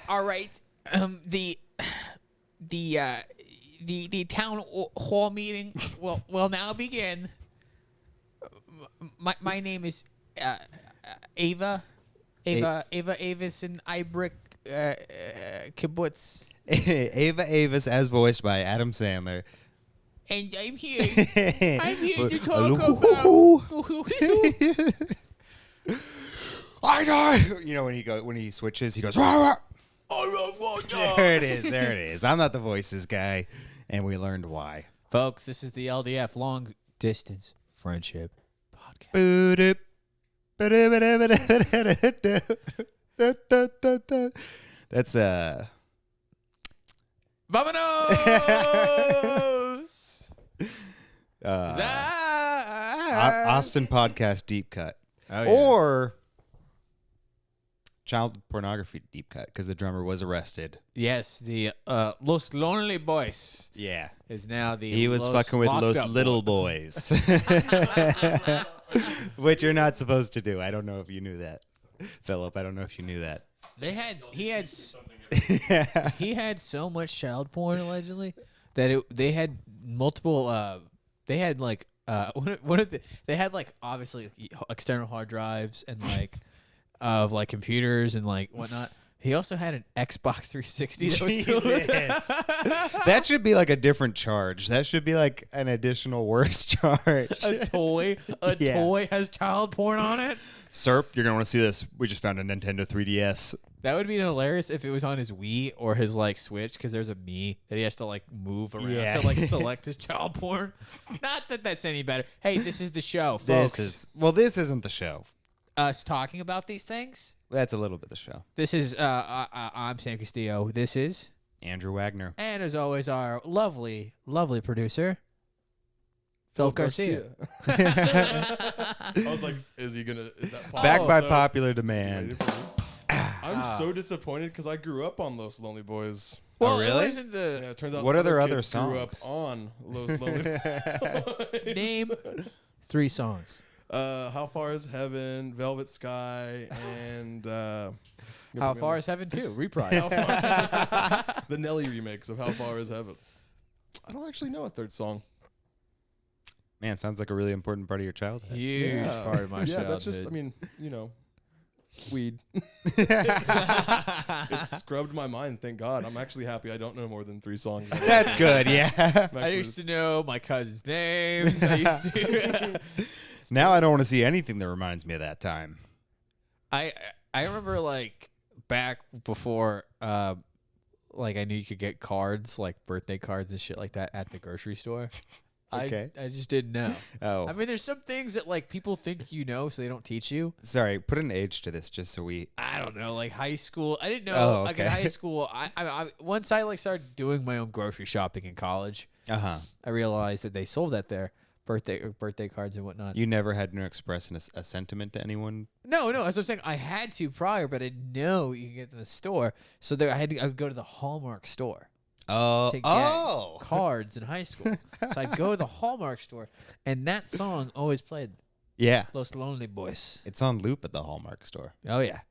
All right. The town hall meeting will now begin. My name is Ava Avis and Ibrick Kibbutz. Ava Avis, as voiced by Adam Sandler. And I'm here to talk about. I know. You know when he switches, he goes. Rah, rah. There it is. I'm not the voices guy, and we learned why. Folks, this is the LDF, Long Distance Friendship Podcast. That's Vamonos! Austin Podcast Deep Cut. Oh, yeah. Or child pornography deep cut, because the drummer was arrested. Yes, the Los Lonely Boys. Yeah. Is now the He was fucking with Los Little Boys. Which you're not supposed to do. I don't know if you knew that. Philip, I don't know if you knew that. He had so much child porn allegedly that they had multiple they had like they had like obviously external hard drives and like of like computers and like whatnot. He also had an Xbox 360. Jesus. That should be like a different charge. That should be like an additional worse charge. A toy has child porn on it. Sir, you're going to want to see this. We just found a Nintendo 3DS. That would be hilarious if it was on his Wii or his like Switch, because there's a Mii that he has to like move around to like select his child porn. Not that that's any better. Hey, this is the show, folks. This isn't the show. Us talking about these things. That's a little bit the show. This is I'm Sam Castillo. This is Andrew Wagner. And as always, our lovely, lovely producer, Philip Garcia. I was like, is that back by popular demand? I'm so disappointed because I grew up on Los Lonely Boys. Well, oh, really? It turns out what are their other kids songs? Grew up on Los Lonely Boys. Name 3 songs. How Far Is Heaven, Velvet Sky, and How Far Is Heaven 2, reprise. The Nelly remix of How Far Is Heaven. I don't actually know a third song. Man, sounds like a really important part of your childhood. Huge part of my childhood. Yeah, that's just, I mean, weed. It scrubbed my mind, thank God. I'm actually happy I don't know more than 3 songs. That's good, yeah. I used to know my cousins' names. I used to. Now I don't want to see anything that reminds me of that time. I remember like back before like I knew you could get cards, like birthday cards and shit like that at the grocery store. Okay. I just didn't know. Oh. I mean, there's some things that like people think you know, so they don't teach you. Sorry, put an age to this just so we... I don't know, like high school. I didn't know. Oh, Like okay. in high school, I once I like started doing my own grocery shopping in college, Uh-huh. I realized that they sold that there, birthday cards and whatnot. You never had to express a sentiment to anyone? No, that's what I'm saying. I had to prior, but I didn't know you could get in the store. So there, I would go to the Hallmark store. Oh. To get cards in high school. So I'd go to the Hallmark store, and that song always played. Yeah. Los Lonely Boys. It's on loop at the Hallmark store. Oh, yeah.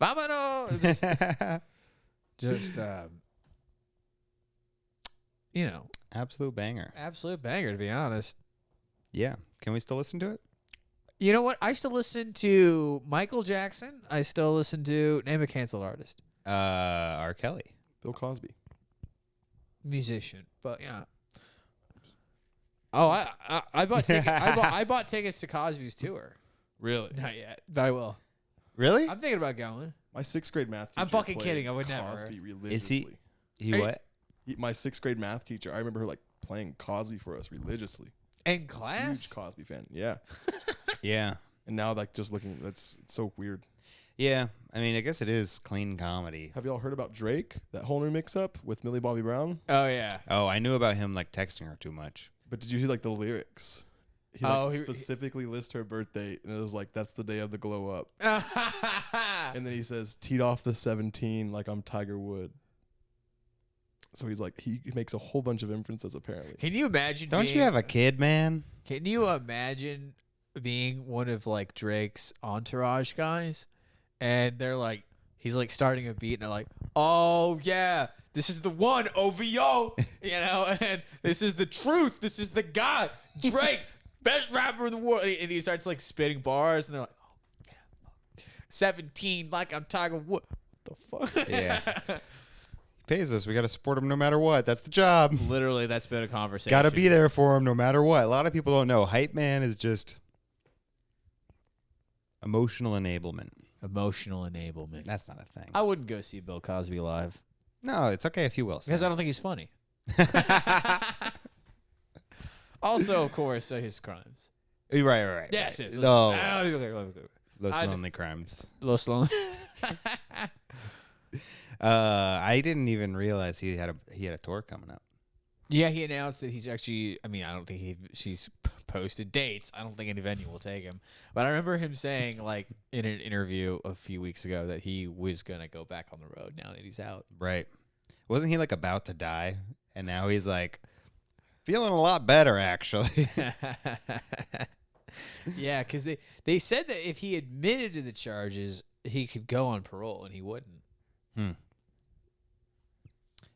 Vámonos! Just, Absolute banger. absolute banger, to be honest. Yeah. Can we still listen to it? You know what? I still listen to Michael Jackson. I still listen to, name a canceled artist. R. Kelly. Bill Cosby. Musician, but yeah. Oh, I bought tickets. I bought tickets to Cosby's tour. Really? Not yet, but I will. Really? I'm thinking about going. My 6th grade math teacher I'm fucking played kidding. I would never. Cosby religiously. Is he Are you- what? My 6th grade math teacher, I remember her like playing Cosby for us religiously. In class? Huge Cosby fan. Yeah. Yeah. And now like just looking, it's so weird. Yeah. I mean, I guess it is clean comedy. Have y'all heard about Drake? That whole new mix-up with Millie Bobby Brown? Oh, yeah. Oh, I knew about him like texting her too much. But did you hear like the lyrics? He specifically lists her birthday, and it was like, that's the day of the glow up. And then he says, teed off the 17 like I'm Tiger Wood. So he's like, he makes a whole bunch of inferences apparently. Can you imagine Don't you have a kid, man? Can you imagine being one of like Drake's entourage guys and they're like, he's like starting a beat, and they're like, oh yeah, this is the one, OVO, you know, and this is the truth, this is the guy, Drake, best rapper in the world, and he starts like spitting bars, and they're like, oh yeah, 17, like I'm Tiger Wood. What the fuck? Yeah. Pays us. We got to support him no matter what. That's the job. Literally, that's been a conversation. Got to be there for him no matter what. A lot of people don't know. Hype man is just emotional enablement. Emotional enablement. That's not a thing. I wouldn't go see Bill Cosby live. No, it's okay if you will. Because I don't think he's funny. Also, of course, his crimes. Right. Yes. No. Los Lonely Crimes. Los Lonely. I didn't even realize he had a tour coming up. Yeah, he announced that he's actually. I mean, I don't think she's posted dates. I don't think any venue will take him. But I remember him saying, like, in an interview a few weeks ago, that he was gonna go back on the road now that he's out. Right. Wasn't he like about to die? And now he's like feeling a lot better, actually. Yeah, because they said that if he admitted to the charges, he could go on parole, and he wouldn't.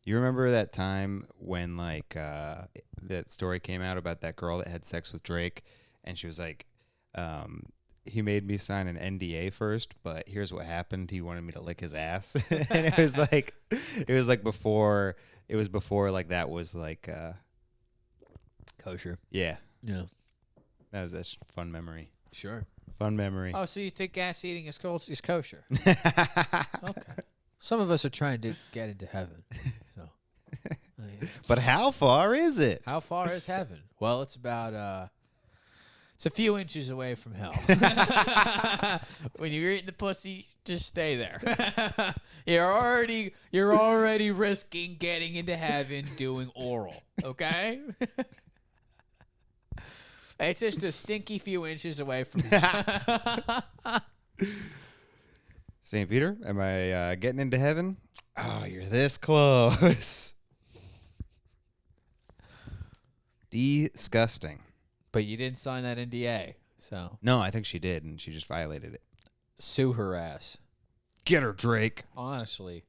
You remember that time when like that story came out about that girl that had sex with Drake, and she was like, he made me sign an NDA first, but here's what happened. He wanted me to lick his ass. And it was before like that was like Kosher. Yeah. Yeah. That's a fun memory. Sure. Fun memory. Oh, so you think ass eating is kosher? Okay. Some of us are trying to get into heaven. So. But how far is it? How far is heaven? Well, it's about it's a few inches away from hell. When you're eating the pussy, just stay there. You're already risking getting into heaven doing oral. Okay? It's just a stinky few inches away from hell. St. Peter, am I getting into heaven? Oh, you're this close. Disgusting. But you didn't sign that NDA, so. No, I think she did, and she just violated it. Sue her ass. Get her, Drake. Honestly.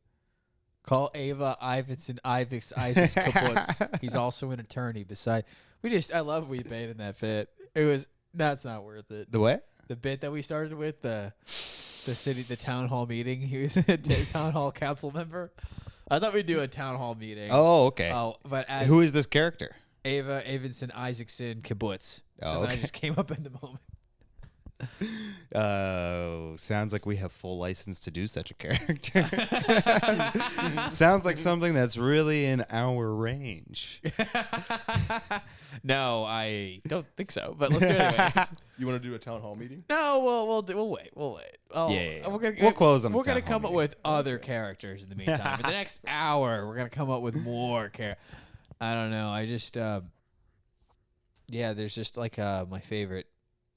Call Ava Iverson Isaacs Kibbutz. He's also an attorney beside. I love we made in that bit. That's not worth it. The what? The bit that we started with, the town hall meeting. He was a town hall council member. I thought we'd do a town hall meeting. Oh, okay. Oh, but who is this character? Ava Avinson Isaacson Kibbutz. Oh, so okay. I just came up in the moment. Sounds like we have full license to do such a character. Sounds like something that's really in our range. No, I don't think so. But let's do it anyways. You want to do a town hall meeting? No, we'll wait. Yeah. We'll close on. We're gonna come up with other characters in the meantime. In the next hour, we're gonna come up with more characters. I don't know. I just there's just like my favorite.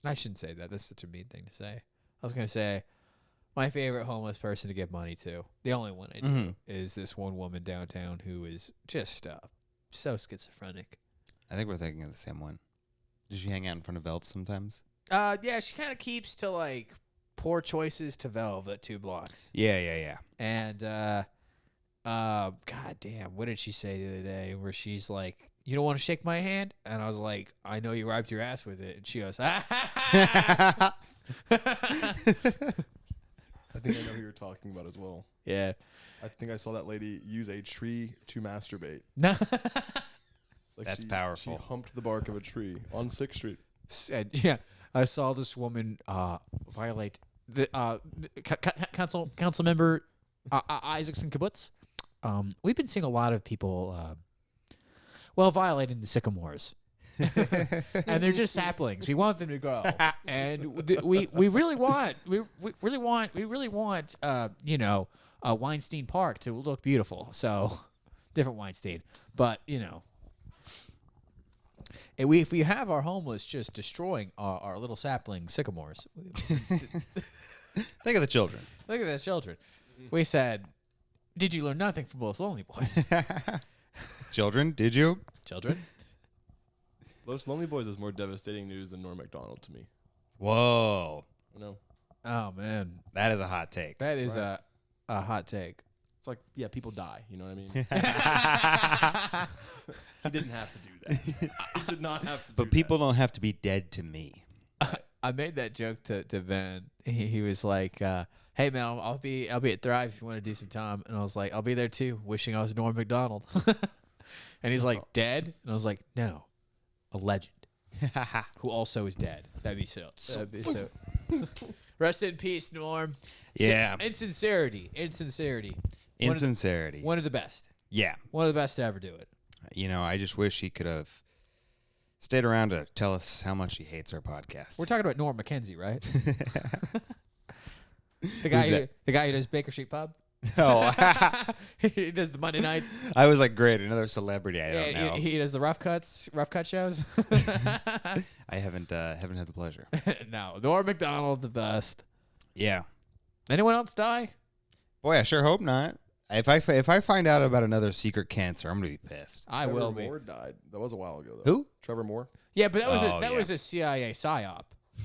I shouldn't say that. That's such a mean thing to say. I was going to say my favorite homeless person to give money to, the only one I do, is this one woman downtown who is just so schizophrenic. I think we're thinking of the same one. Does she hang out in front of Velv sometimes? Yeah, she kind of keeps to like Poor Choices to Velv at 2 blocks. Yeah. And god damn, what did she say the other day where she's like, you don't want to shake my hand? And I was like, I know you wiped your ass with it. And she goes, I think I know who you're talking about as well. Yeah. I think I saw that lady use a tree to masturbate. No. That's powerful. She humped the bark of a tree on 6th Street. And, yeah, I saw this woman violate the council member Isaacson Kibbutz. We've been seeing a lot of people violating the sycamores. And they're just saplings. We want them to grow. And we really want Weinstein Park to look beautiful. So different Weinstein. But, if we have our homeless just destroying our little sapling sycamores. Think of the children. Look at the children. We said, did you learn nothing from Los Lonely Boys? Children, did you? Children? Los Lonely Boys is more devastating news than Norm Macdonald to me. Whoa. No. Oh man, That is a hot take. that is a hot take. It's like, yeah, people die. You know what I mean? He didn't have to do that. He did not have to do But people don't have to be dead to me. I made that joke to Ben. He was like, "Hey man, I'll be at Thrive if you want to do some time." And I was like, "I'll be there too." Wishing I was Norm Macdonald. And he's like, "Dead?" And I was like, "No, a legend who also is dead." That'd be so. Rest in peace, Norm. Yeah. Insincerity. Insincerity. One of the best. Yeah. One of the best to ever do it. You know, I just wish he could have stayed around to tell us how much he hates our podcast. We're talking about Norm Mackenzie, right? the guy who does Baker Street Pub. Oh, He does the Monday nights. I was like, great, another celebrity I don't know. He does the rough cut shows. I haven't had the pleasure. No, Norm Macdonald, the best. Yeah. Anyone else die? Boy, I sure hope not. If I find out about another secret cancer, I'm gonna be pissed. I Trevor will be. Moore died. That was a while ago, though. Who? Trevor Moore. Yeah, but that Oh, was a CIA psyop.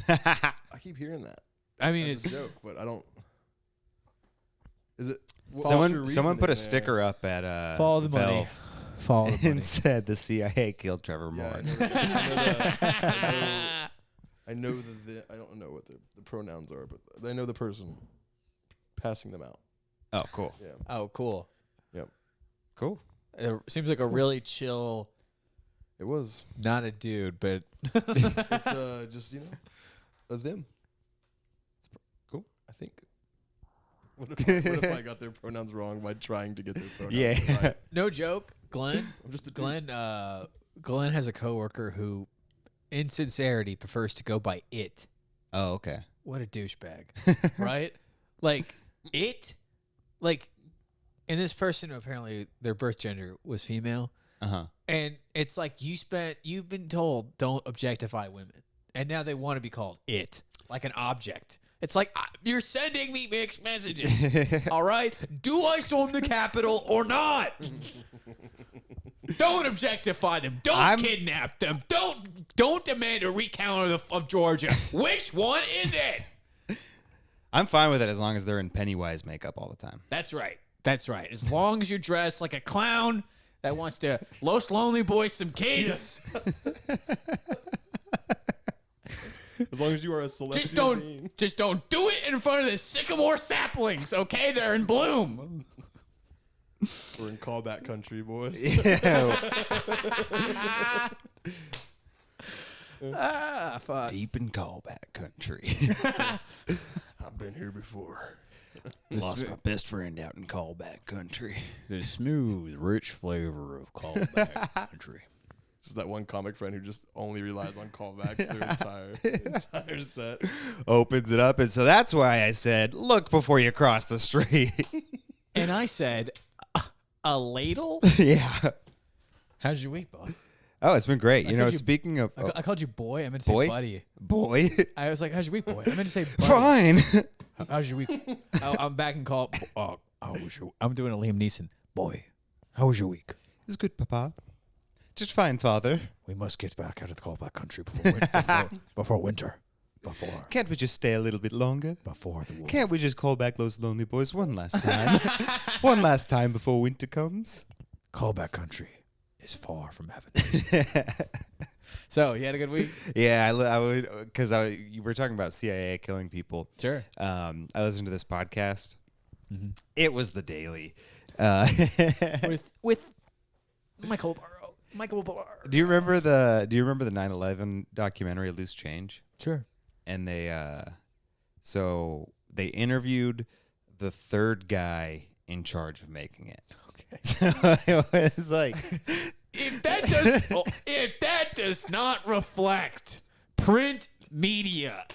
I keep hearing that. I mean, It's it's a joke, but I don't. Is it? Someone put a sticker up at follow the money. Valve Follow the money. and said the CIA killed Trevor Yeah, Moore. I know I don't know what the pronouns are, but I know the person passing them out. Oh, cool. Yeah. Oh, cool. Yep. Cool. It seems like a really chill, It was. not a dude, but It's just a them. It's cool. I think. What if I got their pronouns wrong by trying to get their pronouns Yeah. right? no joke. Glenn, I'm just a dude. Glenn has a coworker who, in sincerity, prefers to go by it. Oh, okay. What a douchebag, right? Like it, like, and this person apparently their birth gender was female, and it's like you've been told don't objectify women, and now they want to be called it, like an object. It's like you're sending me mixed messages. All right, do I storm the Capitol or not? Don't objectify them. Don't kidnap them. Don't demand a recount of Georgia. Which one is it? I'm fine with it as long as they're in Pennywise makeup all the time. That's right. That's right. As long as you're dressed like a clown that wants to Los Lonely Boys some kids. As long as you are a celestial being. Just don't do it in front of the sycamore saplings, okay? They're in bloom. We're in callback country, boys. Fuck. Deep in callback country. I've been here before. Lost my best friend out in callback country. The smooth, rich flavor of callback country. Just that one comic friend who just only relies on callbacks their entire set. Opens it up, and so that's why I said, look before you cross the street. And I said, a ladle? Yeah. How's your week, boy? Oh, it's been great. You know, called you- speaking of I called you boy. I meant to say Boy? buddy. boy, I was like, how's your week, boy? I meant to say buddy. fine. How's your week? I'm back and call. I'm doing a Liam Neeson. Boy, how was your week? It's good, Papa. Just fine, Father. We must get back out of the callback country before winter. Can't we just stay a little bit longer? Before the war. Can't we just call back those lonely boys one last time? One last time before winter comes? Callback country is far from heaven. So, you had a good week? Yeah, I would, because you were talking about CIA killing people. Sure. I listened to this podcast. Mm-hmm. It was The Daily. With Michael Barr. Do you remember the 9/11 documentary Loose Change? Sure. And they interviewed the third guy in charge of making it. Okay. So it was like, If that does not reflect print media,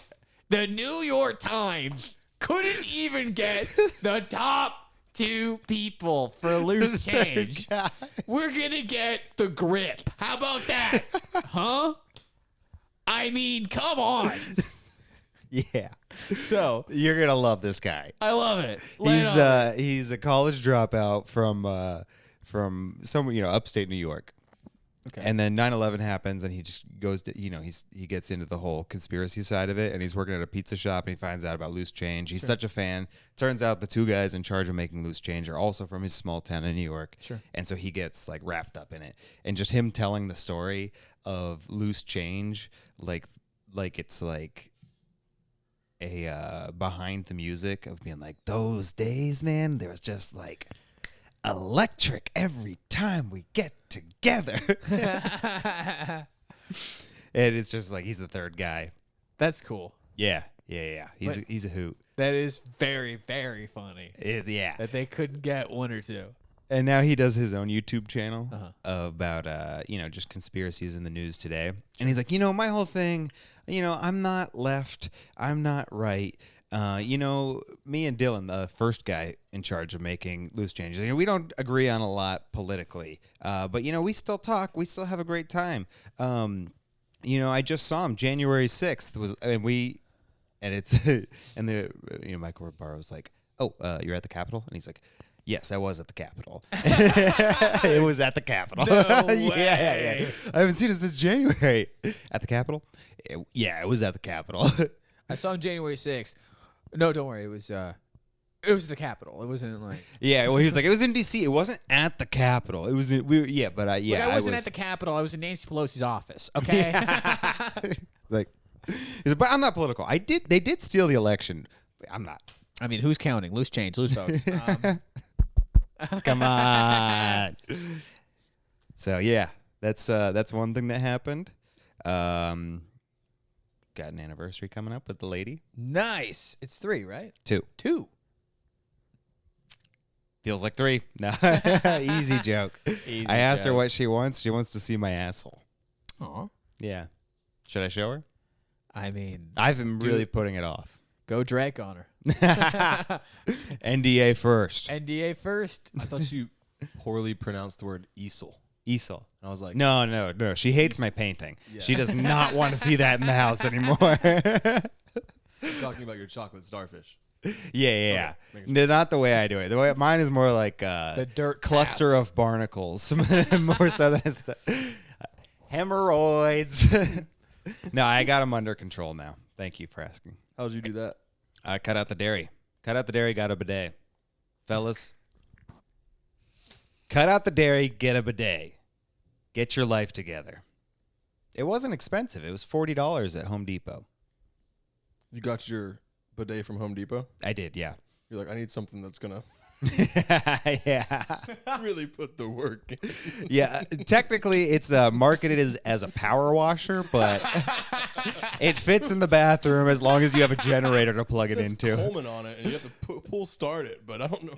the New York Times couldn't even get the top 2 people for Loose Change. We're gonna get The Grip. How about that? Huh? I mean, come on. yeah, So you're gonna love this guy. I love it. Lay it on. He's a college dropout from somewhere, upstate New York. Okay. And then 9/11 happens, and he just goes to, he gets into the whole conspiracy side of it, and he's working at a pizza shop, and he finds out about loose change. He's such a fan. Turns out the two guys in charge of making loose change are also from his small town in New York. Sure. And so he gets like wrapped up in it, and just him telling the story of loose change, like it's like a behind the music of being like, those days, man, there was just like electric every time we get together. And it's just like he's the third guy. That's cool. Yeah. He's a hoot. That is very, very funny. Yeah. That they couldn't get one or two. And now he does his own YouTube channel about just conspiracies in the news today. And he's like, my whole thing, I'm not left, I'm not right. Me and Dylan, the first guy in charge of making loose changes, we don't agree on a lot politically, but we still talk, we still have a great time. I just saw him January 6th and it's and the Michael Barrow was like, oh, you're at the Capitol, and he's like, yes, I was at the Capitol. It was at the Capitol. No way. Yeah. I haven't seen him since January. At the Capitol? It was at the Capitol. I saw him January 6th. No, don't worry. It was the Capitol. It wasn't like. Yeah, well, he was like, it was in D.C. It wasn't at the Capitol. It was in, But I wasn't at the Capitol. I was in Nancy Pelosi's office. Okay. Like, he's like, but I'm not political. They did steal the election. I'm not. I mean, who's counting? Loose change, loose votes. Come on. So yeah, that's one thing that happened. Got an anniversary coming up with the lady. Nice. It's 3, right? 2. 2. Feels like 3. No, easy joke. Easy I asked her joke. what she wants. She wants to see my asshole. Aw. Yeah. Should I show her? I mean, I've been really putting it off. go Drake on her. NDA first. NDA first. I thought you poorly pronounced the word easel. Easel. I was like, No. She hates my painting. Yeah. She does not want to see that in the house anymore. you're talking about your chocolate starfish. Yeah. Okay, No, not the way I do it. The way mine is more like The dirt cluster of barnacles, more so than hemorrhoids. No, I got them under control now. Thank you for asking. How'd you do that? I cut out the dairy. Got a bidet. Fellas, cut out the dairy, get a bidet. Get your life together. It wasn't expensive. It was $40 at Home Depot. You got your bidet from Home Depot? I did, yeah. You're like, I need something that's going to Yeah. really put the work in. Yeah, technically it's marketed as a power washer, but it fits in the bathroom as long as you have a generator to plug it says into. Coleman on it, and you have to pull start it, but I don't know.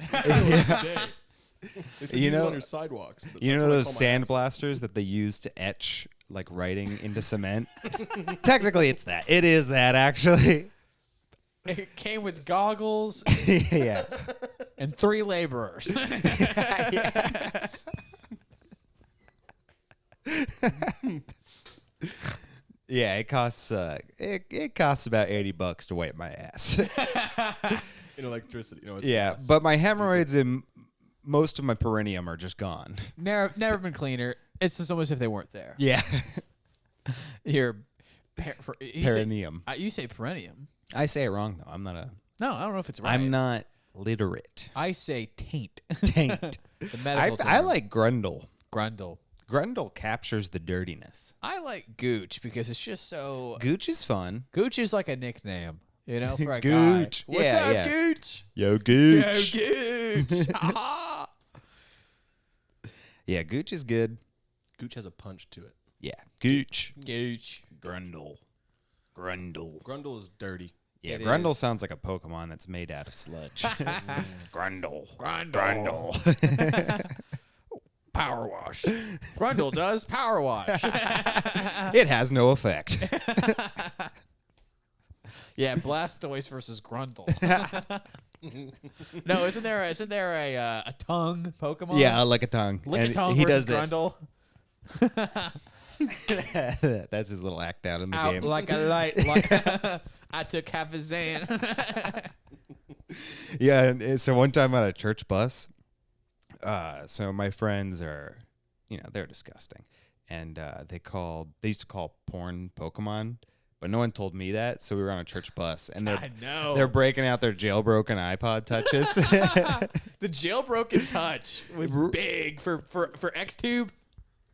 They said use it on your sidewalks. You know those sandblasters that they use to etch like writing into cement? Technically it's that. It is that actually. It came with goggles Yeah. and 3 laborers. Yeah, it costs it costs about $80 to wipe my ass. in electricity. You know, it's Yeah, gas. but my hemorrhoids and most of my perineum are just gone. Never been cleaner. It's just almost if they weren't there. Yeah. Your Perineum. You say perineum. I say it wrong though. I'm not a No, I don't know if it's right. I'm not literate. I say taint. Taint. The medical I term. like grundle. Grundle. Grundle captures the dirtiness. I like Gooch because it's just so. Gooch is fun. Gooch is like a nickname, for a Gooch. guy. What's Yeah, up, yeah. Gooch? Yo, Gooch. Yo, Gooch. Ha-ha. Yeah, Gooch is good. Gooch has a punch to it. Yeah. Gooch. Gooch. Grundle. Grundle is dirty. Yeah, It Grundle is. sounds like a Pokemon that's made out of sludge. Grundle. Grundle. Power wash. Grundle does power wash. It has no effect. Yeah, Blastoise versus Grundle. No, isn't there a tongue Pokemon? Yeah, like a tongue. And Lickitung he versus does this. Grundle. That's his little act out in the Out game. like a light. Like I took half a Zan. Yeah, and so one time on a church bus, so my friends are, they're disgusting. and they used to call porn Pokemon, but no one told me that. So we were on a church bus, and they're breaking out their jailbroken iPod touches. The jailbroken touch was big for Xtube.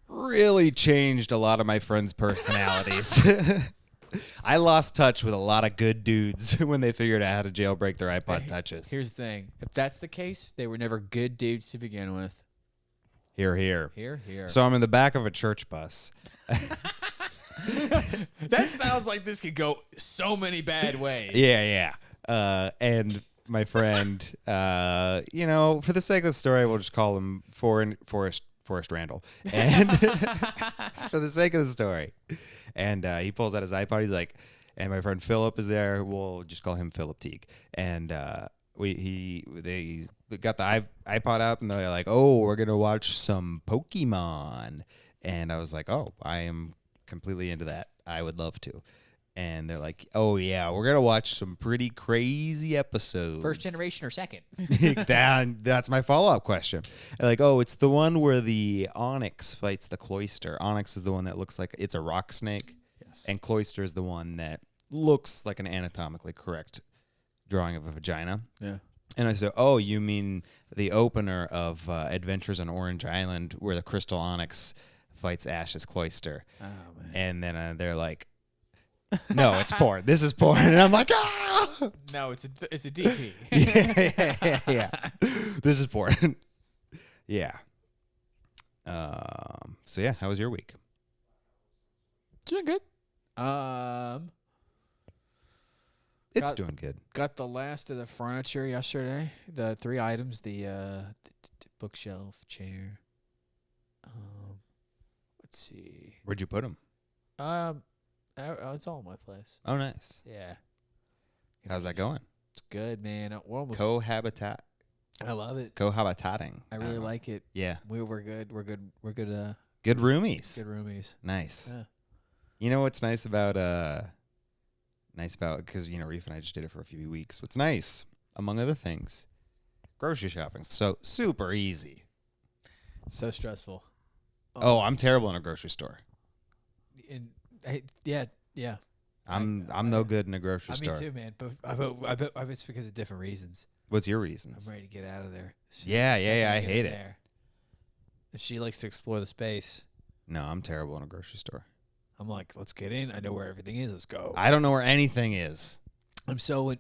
Really changed a lot of my friends' personalities. I lost touch with a lot of good dudes when they figured out how to jailbreak their iPod touches. Here's the thing. If that's the case, they were never good dudes to begin with. Hear, hear. Hear, hear. So I'm in the back of a church bus. That sounds like this could go so many bad ways. Yeah. And my friend, for the sake of the story, we'll just call him Forrest Randall. And for the sake of the story. And he pulls out his iPod. He's like, and my friend Philip is there. We'll just call him Philip Teague. And they got the iPod up, and they're like, "Oh, we're gonna watch some Pokemon." And I was like, "Oh, I am completely into that. I would love to." And they're like, "Oh yeah, we're gonna watch some pretty crazy episodes." First generation or second? That's my follow-up question. They're like, "Oh, it's the one where the Onyx fights the Cloyster. Onyx is the one that looks like it's a rock snake, Yes. and Cloyster is the one that looks like an anatomically correct drawing of a vagina." Yeah. And I said, "Oh, you mean the opener of Adventures on Orange Island, where the Crystal Onyx fights Ash's Cloyster?" Oh man. And then they're like, "No, it's porn. This is porn." And I'm like, "Ah!" No, it's a DP. yeah. This is porn. Yeah. So yeah, how was your week? Doing good. It's doing good. Got the last of the furniture yesterday. The 3 items: the bookshelf, chair. Let's see. Where'd you put them? It's all in my place. Oh, nice. Yeah. How's that going? It's good, man. We're almost. I love it. Cohabitating. I really like it. Yeah. We're good. We're good. We're good. Good roomies. Good roomies. Nice. Yeah. You know what's nice about because Reef and I just did it for a few weeks. What's nice, among other things, grocery shopping. So super easy. So stressful. Oh, I'm terrible in a grocery store. Yeah. I'm no good in a grocery store. Me too, man. But I bet it's because of different reasons. What's your reasons? I'm ready to get out of there. Yeah. I hate it. She likes to explore the space. No, I'm terrible in a grocery store. I'm like, let's get in. I know where everything is. Let's go. I don't know where anything is. I'm so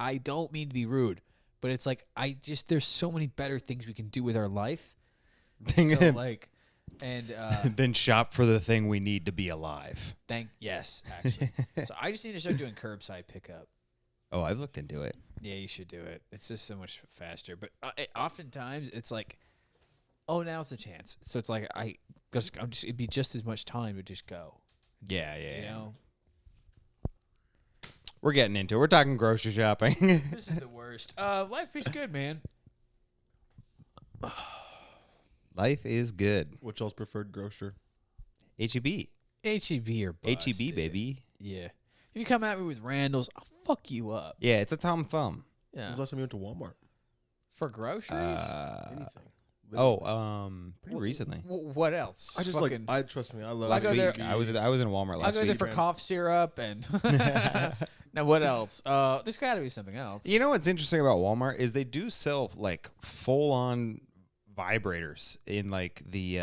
I don't mean to be rude, but it's like there's so many better things we can do with our life. So like, and then shop for the thing we need to be alive. Yes, actually. So I just need to start doing curbside pickup. Oh, I've looked into it. Yeah, you should do it. It's just so much faster. But oftentimes it's like, oh, now's the chance. So it's like it'd be just as much time to just go. Yeah. You know. We're getting into it. We're talking grocery shopping. This is the worst. Life is good, man. Life is good. Which y'all's preferred grocer? H-E-B. H-E-B or bust, H-E-B, dude. baby. Yeah. If you come at me with Randall's, I'll fuck you up. Yeah, it's a Tom Thumb. Yeah. When's the last time you went to Walmart? For groceries? Anything. Pretty recently. What else? I just trust me. I love Last go week. there- I was in Walmart last I go there week. for cough syrup and. Now what else? There's got to be something else. You know what's interesting about Walmart is they do sell like full-on vibrators in like the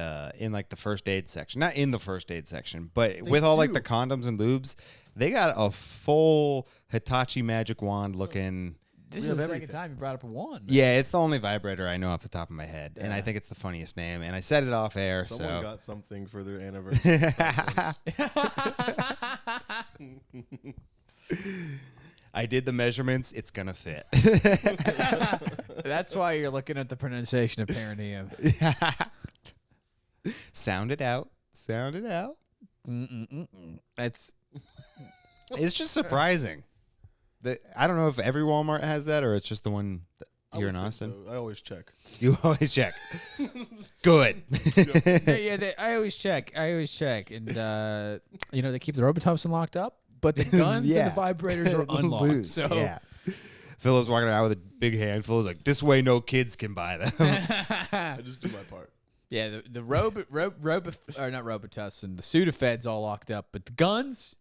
first aid section. Not in the first aid section, but with all like the condoms and lubes, they got a full Hitachi magic wand looking. This is the second time you brought up a wand. Yeah, it's the only vibrator I know off the top of my head, and I think it's the funniest name. And I said it off air. Someone got something for their anniversary. I did the measurements. It's gonna fit. That's why you're looking at the pronunciation of perineum. Sound it out. That's. It's just surprising. I don't know if every Walmart has that or it's just the one here in Austin. So. I always check. You always check. Good. I always check. And, they keep the Robitussin locked up, but the guns and the vibrators are unlocked. Loose, so. Yeah. Phil was walking around with a big handful. He's like, this way no kids can buy them. I just do my part. Yeah, the not Robitussin, the Sudafed's all locked up, but the guns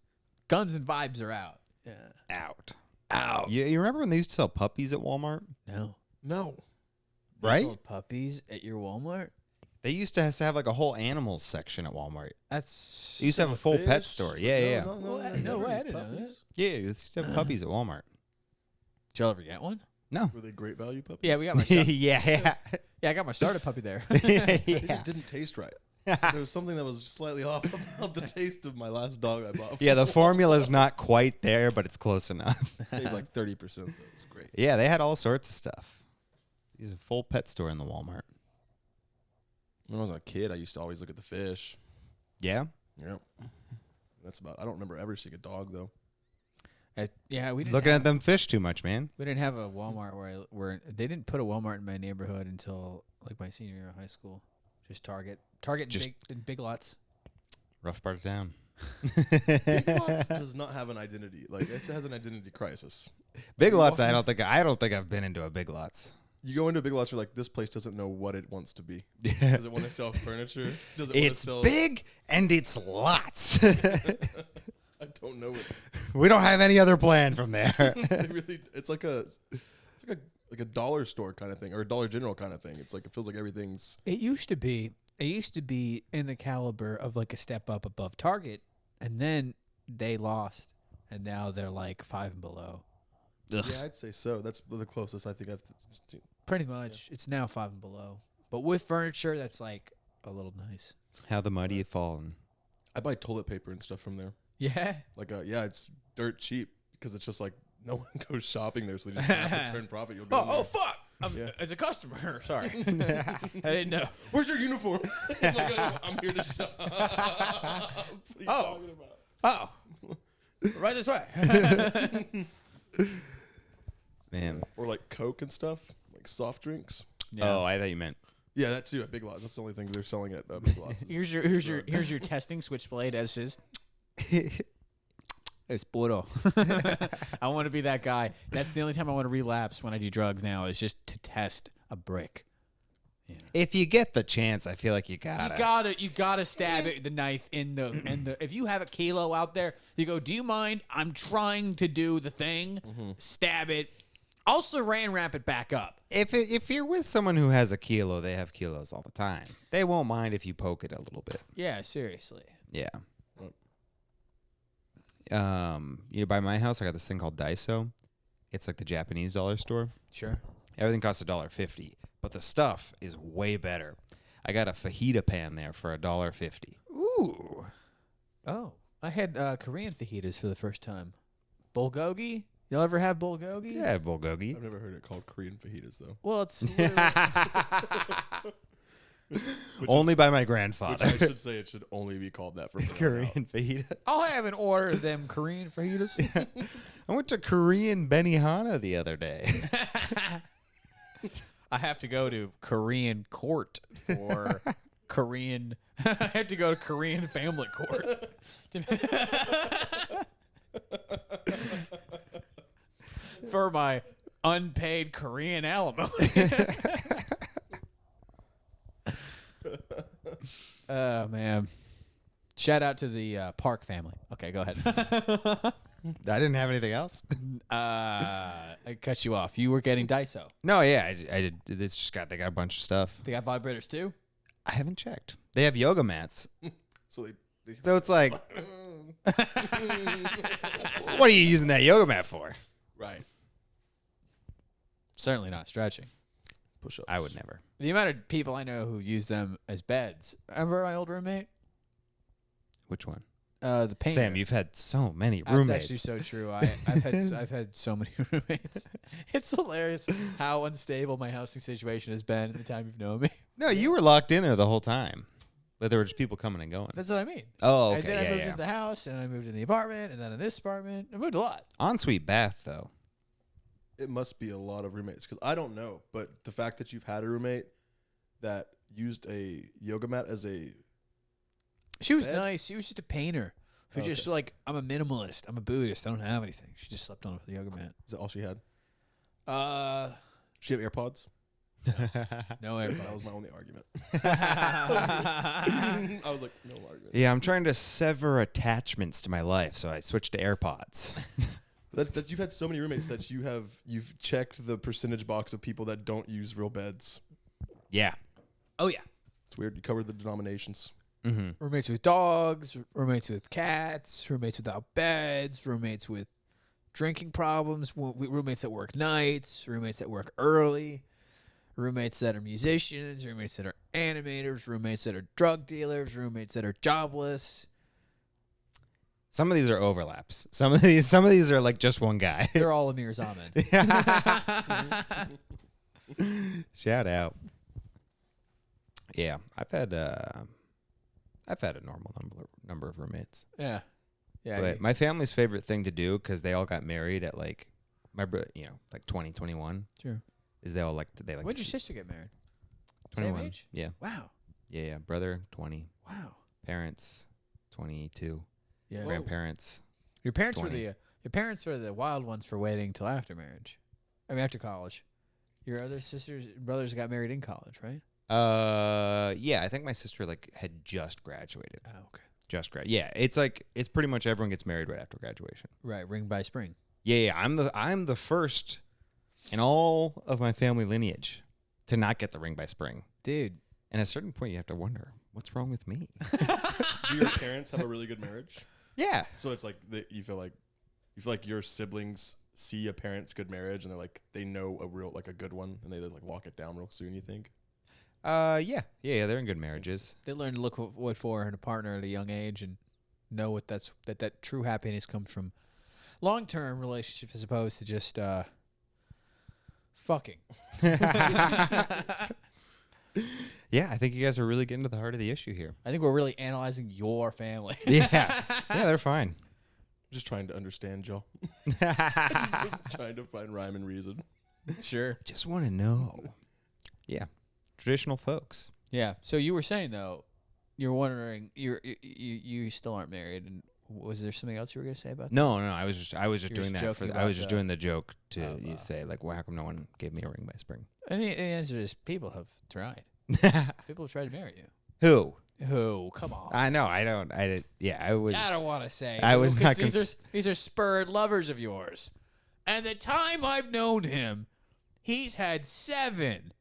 and vibes are out. Yeah. Out. You remember when they used to sell puppies at Walmart? No. Right? Sold puppies at your Walmart? They used to have like a whole animals section at Walmart. That's They used to have a full pet store. Yeah. No way, I didn't know that. Yeah, they used to have puppies at Walmart. Did y'all ever get one? No. Were they great value puppies? Yeah, we got my yeah. I got my starter puppy there. It just didn't taste right. There was something that was slightly off about the taste of my last dog I bought. Yeah, the formula's not quite there, but it's close enough. Saved like 30%. That was great. Yeah, they had all sorts of stuff. There's a full pet store in the Walmart. When I was a kid, I used to always look at the fish. Yeah? Yep. That's about. I don't remember ever seeing a dog though. We didn't Looking at them fish too much, man. We didn't have a Walmart where they didn't put a Walmart in my neighborhood until like my senior year of high school. Just Target Just and big lots. Rough part of town. Big Lots does not have an identity. Like it has an identity crisis. Big Lots, I don't think I've been into a Big Lots. You go into Big Lots, you're like, this place doesn't know what it wants to be. Yeah. Does it want to sell furniture? Does it It's want to sell? big and it's lots. I don't know it. We don't have any other plan from there. It's like a dollar store kind of thing or a Dollar General kind of thing. It's like it feels like everything's. It used to be in the caliber of like a step up above Target, and then they lost, and now they're like 5 and below. Ugh. Yeah, I'd say so. That's the closest I think I've seen. Pretty much, it's now 5 and below. But with furniture, that's like a little nice. How the mighty have fallen. I buy toilet paper and stuff from there. Yeah. Like, it's dirt cheap because it's just like no one goes shopping there, so they just have to turn profit. You'll go. Oh fuck! As a customer, sorry, I didn't know. Where's your uniform? I'm here to shop. What are you talking about? Right this way. Man. Or like Coke and stuff, like soft drinks. Yeah. Oh, I thought you meant. Yeah, that too at Big Lots. That's the only thing they're selling at Big Lots. Here's your testing switchblade as is. It's puro. I want to be that guy. That's the only time I want to relapse when I do drugs now is just to test a brick. Yeah. If you get the chance, I feel like you gotta. You gotta stab the knife in the. If you have a kilo out there, you go. Do you mind? I'm trying to do the thing. Mm-hmm. Stab it. I'll saran wrap it back up. If you're with someone who has a kilo, they have kilos all the time. They won't mind if you poke it a little bit. Yeah, seriously. Yeah. By my house, I got this thing called Daiso. It's like the Japanese dollar store. Sure. Everything costs $1.50, but the stuff is way better. I got a fajita pan there for $1.50. Ooh. Oh, I had Korean fajitas for the first time. Bulgogi. Y'all ever have bulgogi? Yeah, bulgogi. I've never heard it called Korean fajitas though. Well, it's only by my grandfather. Which I should say it should only be called that from Korean fajita. I'll have an order of them Korean fajitas. I went to Korean Benihana the other day. I have to go to Korean court for Korean. I have to go to Korean family court. For my unpaid Korean alimony. Oh, man. Shout out to the Park family. Okay, go ahead. I didn't have anything else. I cut you off. You were getting Daiso. No, yeah, I did. They got a bunch of stuff. They got vibrators too? I haven't checked. They have yoga mats. So it's like, what are you using that yoga mat for? Right. Certainly not stretching. Push-ups. I would never. The amount of people I know who use them as beds. Remember my old roommate? Which one? The painter. Sam, you've had so many roommates. That's actually so true. I've had so many roommates. It's hilarious how unstable my housing situation has been in the time you've known me. No, you were locked in there the whole time. But there were just people coming and going. That's what I mean. Oh, okay. And then I moved into the house, and I moved in the apartment, and then in this apartment. I moved a lot. Ensuite bath, though. It must be a lot of roommates because I don't know, but the fact that you've had a roommate that used a yoga mat as a She was bed? nice. She was just a painter who just like, I'm a minimalist. I'm a Buddhist. I don't have anything. She just slept on with the yoga mat. Is that all she had? Uh, She have AirPods? No AirPods. That was my only argument. I was like, no argument. Yeah, I'm trying to sever attachments to my life, so I switched to AirPods. That you've had so many roommates that you've checked the percentage box of people that don't use real beds. Yeah. Oh yeah. It's weird. You covered the denominations. Mm-hmm. Roommates with dogs, roommates with cats, roommates without beds, roommates with drinking problems, roommates that work nights, roommates that work early, roommates that are musicians, roommates that are animators, roommates that are drug dealers, roommates that are jobless. Some of these are overlaps. Some of these are like just one guy. They're all Amir's Ahmed. Shout out. Yeah, I've had a normal number of roommates. Yeah. Yeah. But my family's favorite thing to do, because they all got married at like like 20, 21. Sure. Is they like. When did your sister get married? 21. Same age? Yeah. Wow. Yeah. Brother 20. Wow. Parents 22. Yeah. Grandparents. Your parents 20. were your parents were the wild ones for waiting till after marriage. I mean after college. Your other brothers got married in college, right? Yeah, I think my sister had just graduated. Oh, okay. Just grad. Yeah, it's pretty much everyone gets married right after graduation. Right, ring by spring. Yeah, I'm the first in all of my family lineage to not get the ring by spring. Dude. And at a certain point you have to wonder, what's wrong with me? Do your parents have a really good marriage? Yeah. So it's like you feel like your siblings see a parent's good marriage and they're like they know a good one and they lock it down real soon, you think? Yeah, they're in good marriages. They learn to look what for in a partner at a young age and know that true happiness comes from long-term relationships as opposed to just fucking. Yeah, I think you guys are really getting to the heart of the issue here. I think we're really analyzing your family. Yeah, they're fine. Just trying to understand, Joe. Just trying to find rhyme and reason. Sure. Just want to know. Yeah, traditional folks. Yeah. So you were saying though, you're wondering you still aren't married, and was there something else you were going to say about that? No, I was just doing that for. I was just about doing the joke to say well, how come no one gave me a ring by spring? And the answer is people have tried. People have tried to marry you. Who? Who? Come on. I know. I don't. I did. Yeah, I was. I don't want to say. I was not. These are spurred lovers of yours, and the time I've known him, he's had 7.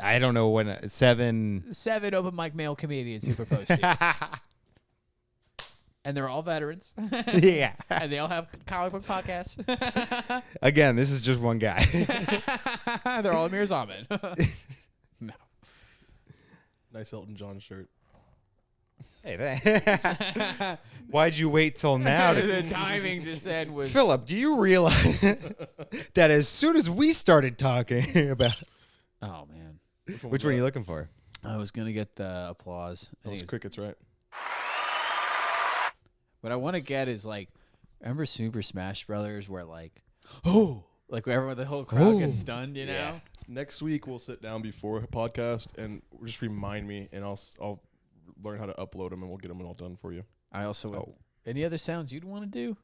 I don't know when 7. 7 open mic male comedians who proposed to you. And they're all veterans. Yeah. And they all have comic book podcasts. Again, this is just one guy. They're all Amir's Ahmed. No. Nice Elton John shirt. Hey, why'd you wait till now? The timing just then was... Philip, do you realize that as soon as we started talking about... Oh, man. Which one are you looking for? I was going to get the applause. Those crickets, right? What I want to get is remember Super Smash Brothers where oh, wherever the whole crowd gets stunned, you know? Yeah. Next week we'll sit down before a podcast and just remind me, and I'll learn how to upload them and we'll get them all done for you. I also any other sounds you'd want to do?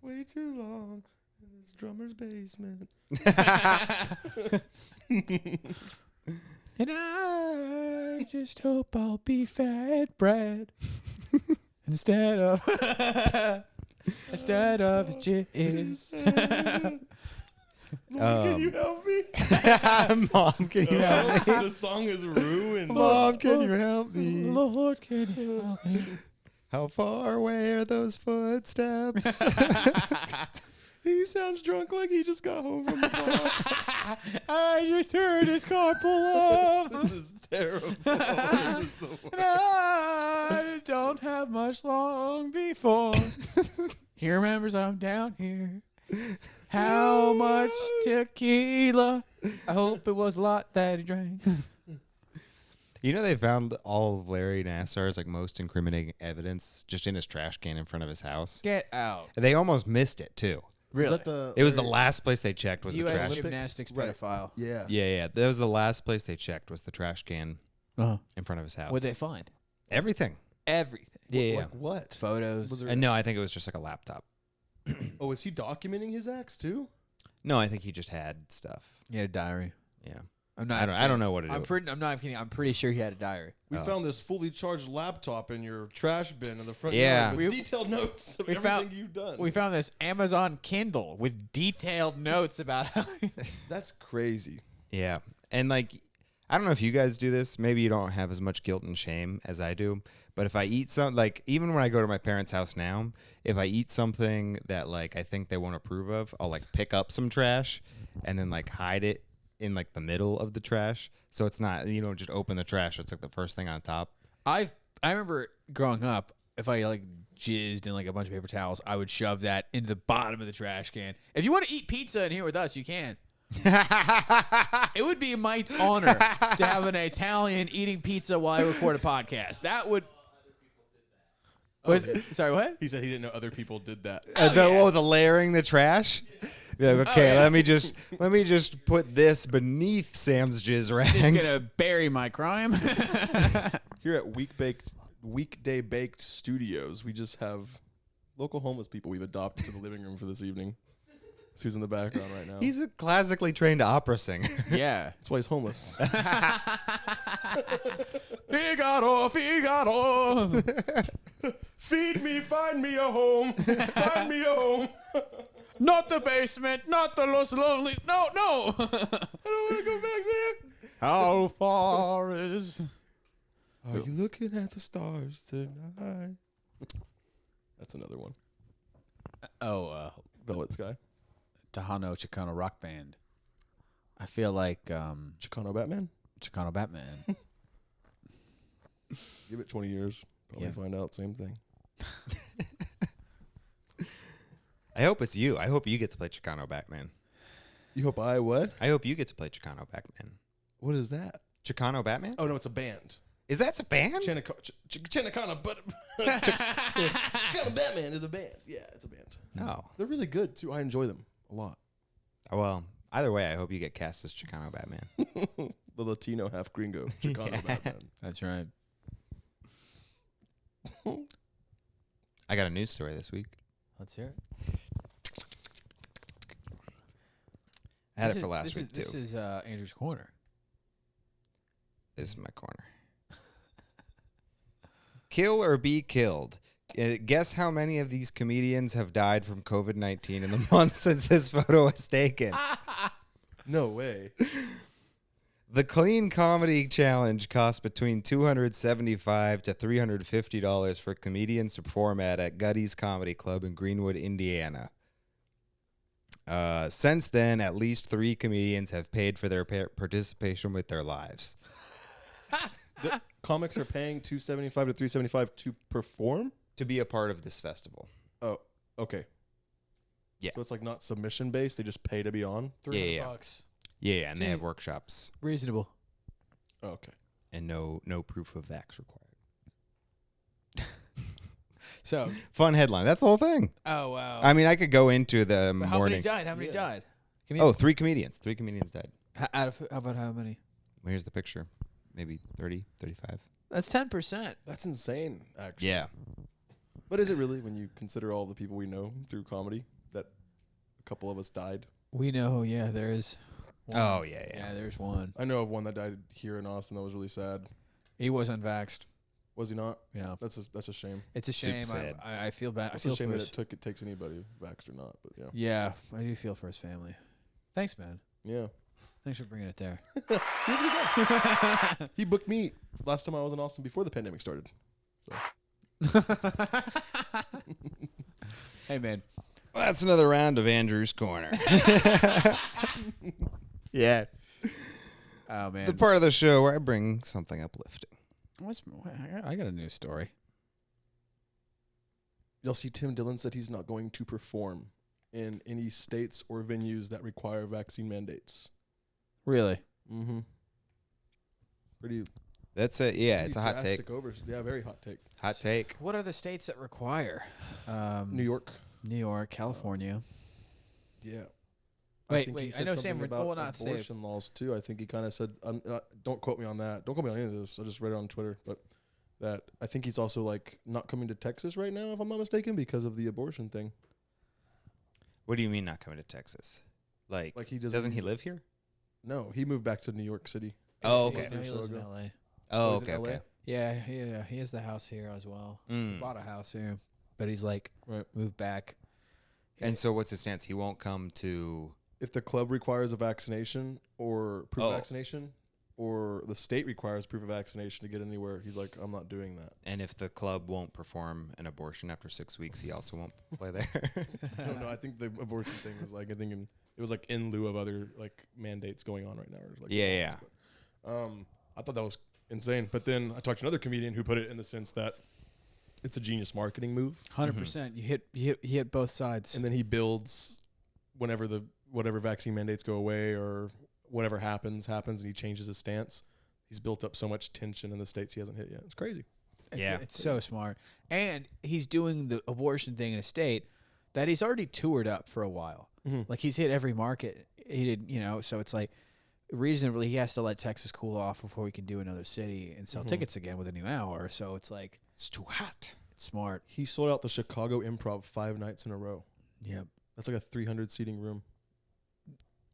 Way too long in this drummer's basement. And I just hope I'll be fat bread instead of his jizz. Mom, can you help me? Mom, can you help me? The song is ruined. Mom, can you help me? Lord, can you help me? How far away are those footsteps? He sounds drunk like he just got home from the bar. I just heard his car pull up. This is terrible. This is the worst. I don't have much long before he remembers I'm down here. How much tequila? I hope it was a lot that he drank. You know, they found all of Larry Nassar's like most incriminating evidence just in his trash can in front of his house. Get out. They almost missed it too. Really? It was the last place they checked was the U.S. trash. gymnastics Right. pedophile. Yeah. Yeah. That was the last place they checked was the trash can in front of his house. What'd they find? Everything. Everything. Yeah. Like what? Photos. Was there? And no, I think it was just like a laptop. Oh, is he documenting his acts too? No, I think he just had stuff. He had a diary. Yeah. I'm not. I don't know what it is. I'm not kidding. I'm pretty sure he had a diary. We found this fully charged laptop in your trash bin in the front Yeah. yard with detailed notes of everything you've done. We found this Amazon Kindle with detailed notes about how. That's crazy. Yeah. And like, I don't know if you guys do this. Maybe you don't have as much guilt and shame as I do. But if I eat like even when I go to my parents' house now, if I eat something that like I think they won't approve of, I'll like pick up some trash and then like hide it in like the middle of the trash. So it's not, you don't just open the trash. It's like the first thing on top. I remember growing up, if I like jizzed in like a bunch of paper towels, I would shove that into the bottom of the trash can. If you want to eat pizza in here with us, you can. It would be my honor to have an Italian eating pizza while I record a podcast. That would. Sorry, what? He said he didn't know other people did that. The layering the trash. You're like, okay, let me just put this beneath Sam's jizz rags. Just gonna bury my crime. Here at Weekday Baked Studios, we just have local homeless people we've adopted to the living room for this evening. That's who's in the background right now. He's a classically trained opera singer. Yeah. That's why he's homeless. Figaro, Figaro. Feed me, find me a home. Find me a home. Not the basement, not the Los Lonely. No. I don't want to go back there. How far is? Are you looking at the stars tonight? That's another one. Velvet Sky. Tejano Chicano rock band. I feel like Chicano Batman. Chicano Batman. Give it 20 years. Probably find out. Same thing. I hope it's you. I hope you get to play Chicano Batman. You hope I what? I hope you get to play Chicano Batman. What is that? Chicano Batman? Oh, no, it's a band. Is that a band? Chicano, but Chicano Batman is a band. Yeah, it's a band. No. They're really good, too. I enjoy them a lot. Well, either way, I hope you get cast as Chicano Batman. The Latino half gringo Chicano Batman. That's right. I got a news story this week. Let's hear it. I had it for last week, too. This is Andrew's Corner. This is my corner. Kill or be killed. Guess how many of these comedians have died from COVID-19 in the months since this photo was taken? No way. The Clean Comedy Challenge costs between $275 to $350 for comedians to perform at Gutty's Comedy Club in Greenwood, Indiana. Since then, at least 3 comedians have paid for their participation with their lives. The comics are paying $275 to $375 to perform? To be a part of this festival. Oh, okay. Yeah. So it's like not submission based. They just pay to be on. $300. Yeah, and they have workshops. Reasonable. Oh, okay. And no proof of vax required. So Fun headline. That's the whole thing. Oh wow. I mean, I could go into the But how morning. many died? How many died? Oh, 3 comedians. 3 comedians died. How about how many? Well, here's the picture. Maybe 30, 35. That's 10%. That's insane, actually. Yeah. But is it really when you consider all the people we know through comedy that a couple of us died? We know. Yeah, there is. One. Oh, yeah. Yeah, there's one. I know of one that died here in Austin that was really sad. He was unvaxxed. Was he not? Yeah. That's a shame. It's a shame. sad. I feel bad. It's I feel a shame for that his, it takes anybody, vaxxed or not. But yeah. Yeah, I do feel for his family. Thanks, man. Yeah. Thanks for bringing it there. He was a good guy. He booked me last time I was in Austin before the pandemic started. So. Hey, man. Well, that's another round of Andrew's Corner. Yeah. Oh, man. The part of the show where I bring something uplifting. I got a news story. You'll see Tim Dillon said he's not going to perform in any states or venues that require vaccine mandates. Really? Mm-hmm. Pretty That's a it's a hot take. Yeah, very hot take. Hot take. What are the states that require? New York, California. Yeah. Wait, he I said know something Sam. about Not abortion laws too. I think he kind of said, don't quote me on that. Don't quote me on any of this. I just read it on Twitter, but that I think he's also like not coming to Texas right now, if I'm not mistaken, because of the abortion thing. What do you mean not coming to Texas? Like he doesn't he live here? No, he moved back to New York City. Oh, okay. He lives in L.A. Oh, okay. Yeah, he has the house here as well. He bought a house here, but he's like moved back. And so what's his stance? He won't come to... If the club requires a vaccination or proof of vaccination, or the state requires proof of vaccination to get anywhere, he's like, I'm not doing that. And if the club won't perform an abortion after 6 weeks, he also won't play there? I don't know. I think the abortion thing was like, it was like in lieu of other like mandates going on right now. Or like I thought that was insane. But then I talked to another comedian who put it in the sense that it's a genius marketing move. 100%. You hit both sides. And then he builds whatever vaccine mandates go away or whatever happens, and he changes his stance. He's built up so much tension in the states he hasn't hit yet. It's crazy. It's so smart. And he's doing the abortion thing in a state that he's already toured up for a while. Mm-hmm. Like he's hit every market. He did, so it's like reasonably he has to let Texas cool off before we can do another city and sell tickets again with a new hour. So it's like it's too hot. It's smart. He sold out the Chicago Improv 5 nights in a row. Yep. That's like a 300 seating room.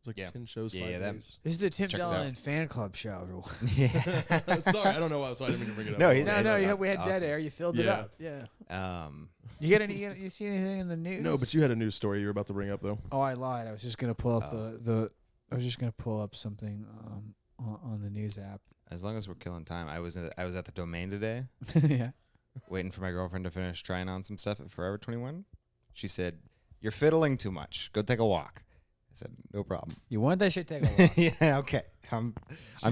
It's like 10 shows, 5 days. This is the Tim Dillon fan club show. Sorry, I don't know why. I didn't mean to bring it up. No, we had dead air. You filled it up. Yeah. You see anything in the news? No, but you had a news story you were about to bring up though. Oh, I lied. I was just gonna pull up I was just gonna pull up something on the news app. As long as we're killing time, I was at the Domain today. Yeah. Waiting for my girlfriend to finish trying on some stuff at Forever 21. She said, "You're fiddling too much. Go take a walk." I said, "No problem." You want that shit? Take a walk. Yeah, okay. I'm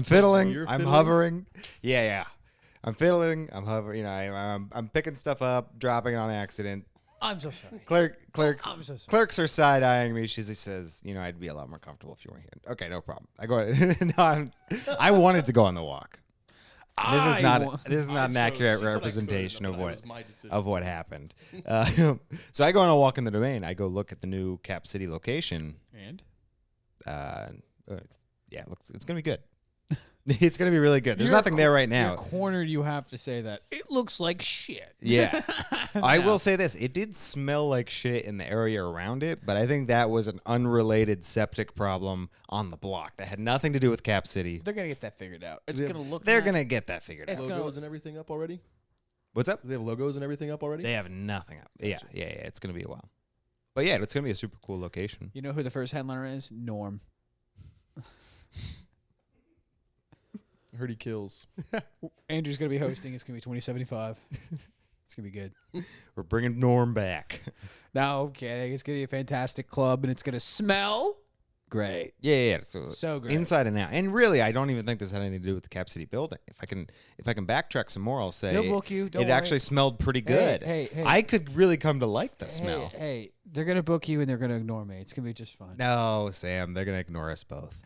fiddling. I'm hovering. Yeah. I'm fiddling. I'm hovering. I'm picking stuff up, dropping it on accident. I'm so sorry. Clerks clerks are side eyeing me. She says, "I'd be a lot more comfortable if you weren't here." Okay, no problem. I go ahead. No, I wanted to go on the walk. This is not an accurate representation of what happened. So I go on a walk in the Domain. I go look at the new Cap City location, and it's gonna be good. It's gonna be really good. There's nothing there right now. You're cornered. You have to say that it looks like shit. Yeah, I will say this: it did smell like shit in the area around it, but I think that was an unrelated septic problem on the block that had nothing to do with Cap City. They're gonna get that figured out. It's gonna look. They're gonna get that figured out. Logos and everything up already. What's up? Do they have logos and everything up already? They have nothing up. Gotcha. Yeah. It's gonna be a while, but yeah, it's gonna be a super cool location. You know who the first headliner is? Norm. I heard he kills. Andrew's going to be hosting. It's going to be 2075. It's going to be good. We're bringing Norm back. No, I'm kidding. It's going to be a fantastic club, and it's going to smell great. Yeah. So great. Inside and out. And really, I don't even think this had anything to do with the Cap City building. If I can backtrack some more, I'll say they'll book you. Don't it worry. Actually smelled pretty good. Hey. I could really come to like the smell. Hey, they're going to book you, and they're going to ignore me. It's going to be just fine. No, Sam, they're going to ignore us both.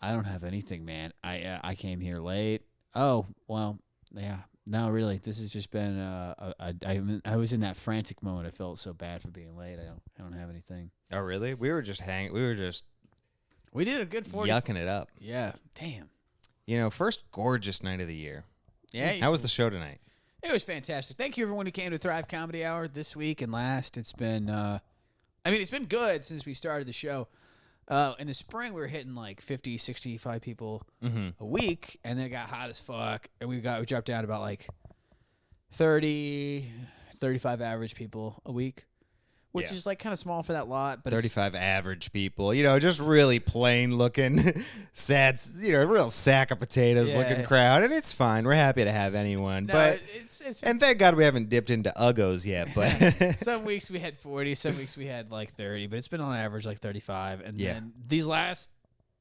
I don't have anything, man. I came here late. Oh, well, yeah. No, really. This has just been I was in that frantic moment. I felt so bad for being late. I don't have anything. Oh, really? We were just We did a good 40. Yucking it up. Yeah. Damn. First gorgeous night of the year. Yeah. How was the show tonight? It was fantastic. Thank you everyone who came to Thrive Comedy Hour this week and last. It's been it's been good since we started the show. In the spring, we were hitting like 50, 65 people a week, and then it got hot as fuck, and we dropped down to about like 30, 35 average people a week, which is like kind of small for that lot. But 35 average people, just really plain looking, sad, real sack of potatoes looking crowd, and it's fine. We're happy to have anyone, but and thank God we haven't dipped into uggos yet. But some weeks we had 40, some weeks we had like 30, but it's been on average like 35. And then these last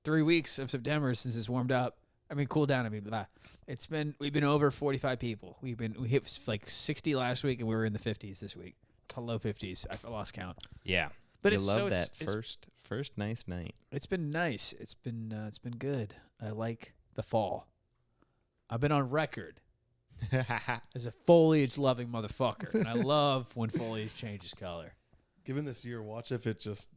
3 weeks of September since it's warmed up, cooled down. We've been over 45 people. We hit like 60 last week, and we were in the 50s this week. Low 50s. I lost count. Yeah, but you it's love so that first first nice night. It's been nice. It's been good. I like the fall. I've been on record as a foliage-loving motherfucker, and I love when foliage changes color. Given this year, watch if it just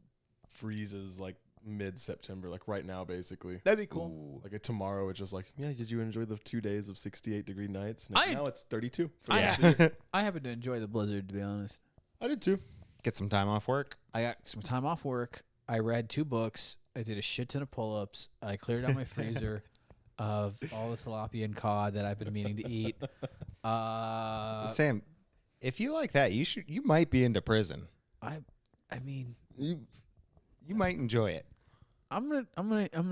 freezes like mid-September, like right now, basically. That'd be cool. Ooh. Like tomorrow, it's just like, yeah, did you enjoy the 2 days of 68-degree nights? Now it's 32. I happen to enjoy the blizzard, to be honest. I did too. Get some time off work. I got some time off work. I read 2 books. I did a shit ton of pull-ups. I cleared out my freezer of all the tilapia and cod that I've been meaning to eat. Sam, if you like that, you might be into prison. I mean, You might enjoy it. I'm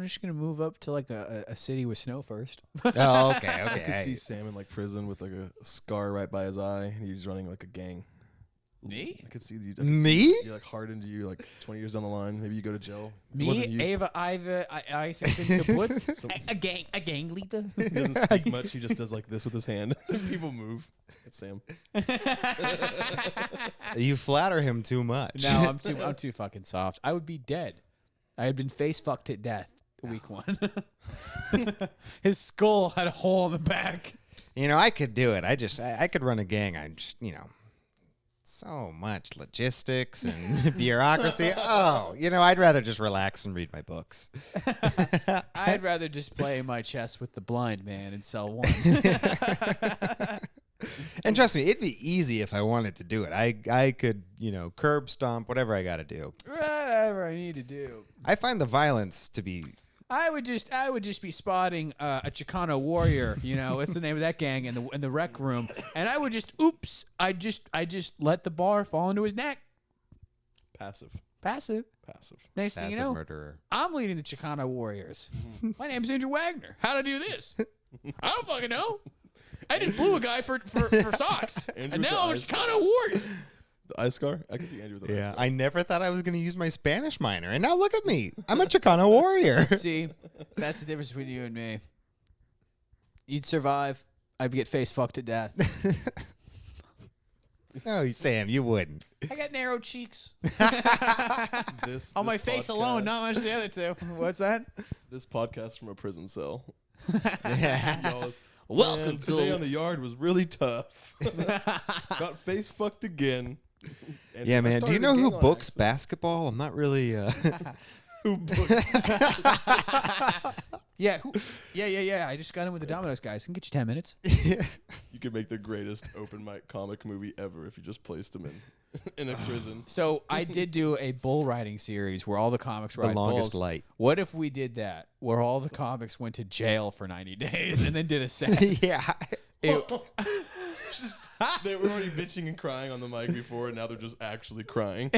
just gonna move up to like a city with snow first. Oh, okay. I could see Sam in like prison with like a scar right by his eye, and he's running like a gang. Me? I could see you. Me? You like hardened you like 20 years down the line. Maybe you go to jail. Me, Ava, I a gang leader. He doesn't speak much. He just does like this with his hand. People move. That's Sam. You flatter him too much. No, I'm too fucking soft. I would be dead. I had been face fucked at death week 1. His skull had a hole in the back. You know, I could do it. I could run a gang. I just, so much logistics and bureaucracy. Oh, I'd rather just relax and read my books. I'd rather just play my chess with the blind man in cell 1. And trust me, it'd be easy if I wanted to do it. I could, curb stomp, whatever I got to do. Whatever I need to do. I find the violence to be... I would just be spotting a Chicano warrior, what's the name of that gang in the rec room, and I would just I just let the bar fall into his neck. Passive. Next thing you know, murderer. I'm leading the Chicano warriors. My name's Andrew Wagner. How to do this? I don't fucking know. I just blew a guy for socks, and now I'm a Chicano warrior. The eye scar? I can see Andrew with the eye scar. I never thought I was going to use my Spanish minor, and now look at me. I'm a Chicano warrior. See, that's the difference between you and me. You'd survive. I'd get face fucked to death. No, Sam, you wouldn't. I got narrow cheeks. On my face alone, not much the other two. What's that? This podcast from a prison cell. Yeah. Welcome today on the yard was really tough. Got face fucked again. And yeah, I man. Do you started know a who gang on books accident. basketball? I'm not really. Who books? Yeah. Yeah. I just got in with the Domino's guys. Can get you 10 minutes. You could make the greatest open mic comic movie ever if you just placed him in a prison. So I did do a bull riding series where all the comics ride The longest bulls. light. What if we did that, where all the comics went to jail for 90 days and then did a set? Yeah. They were already bitching and crying on the mic before, and now they're just actually crying.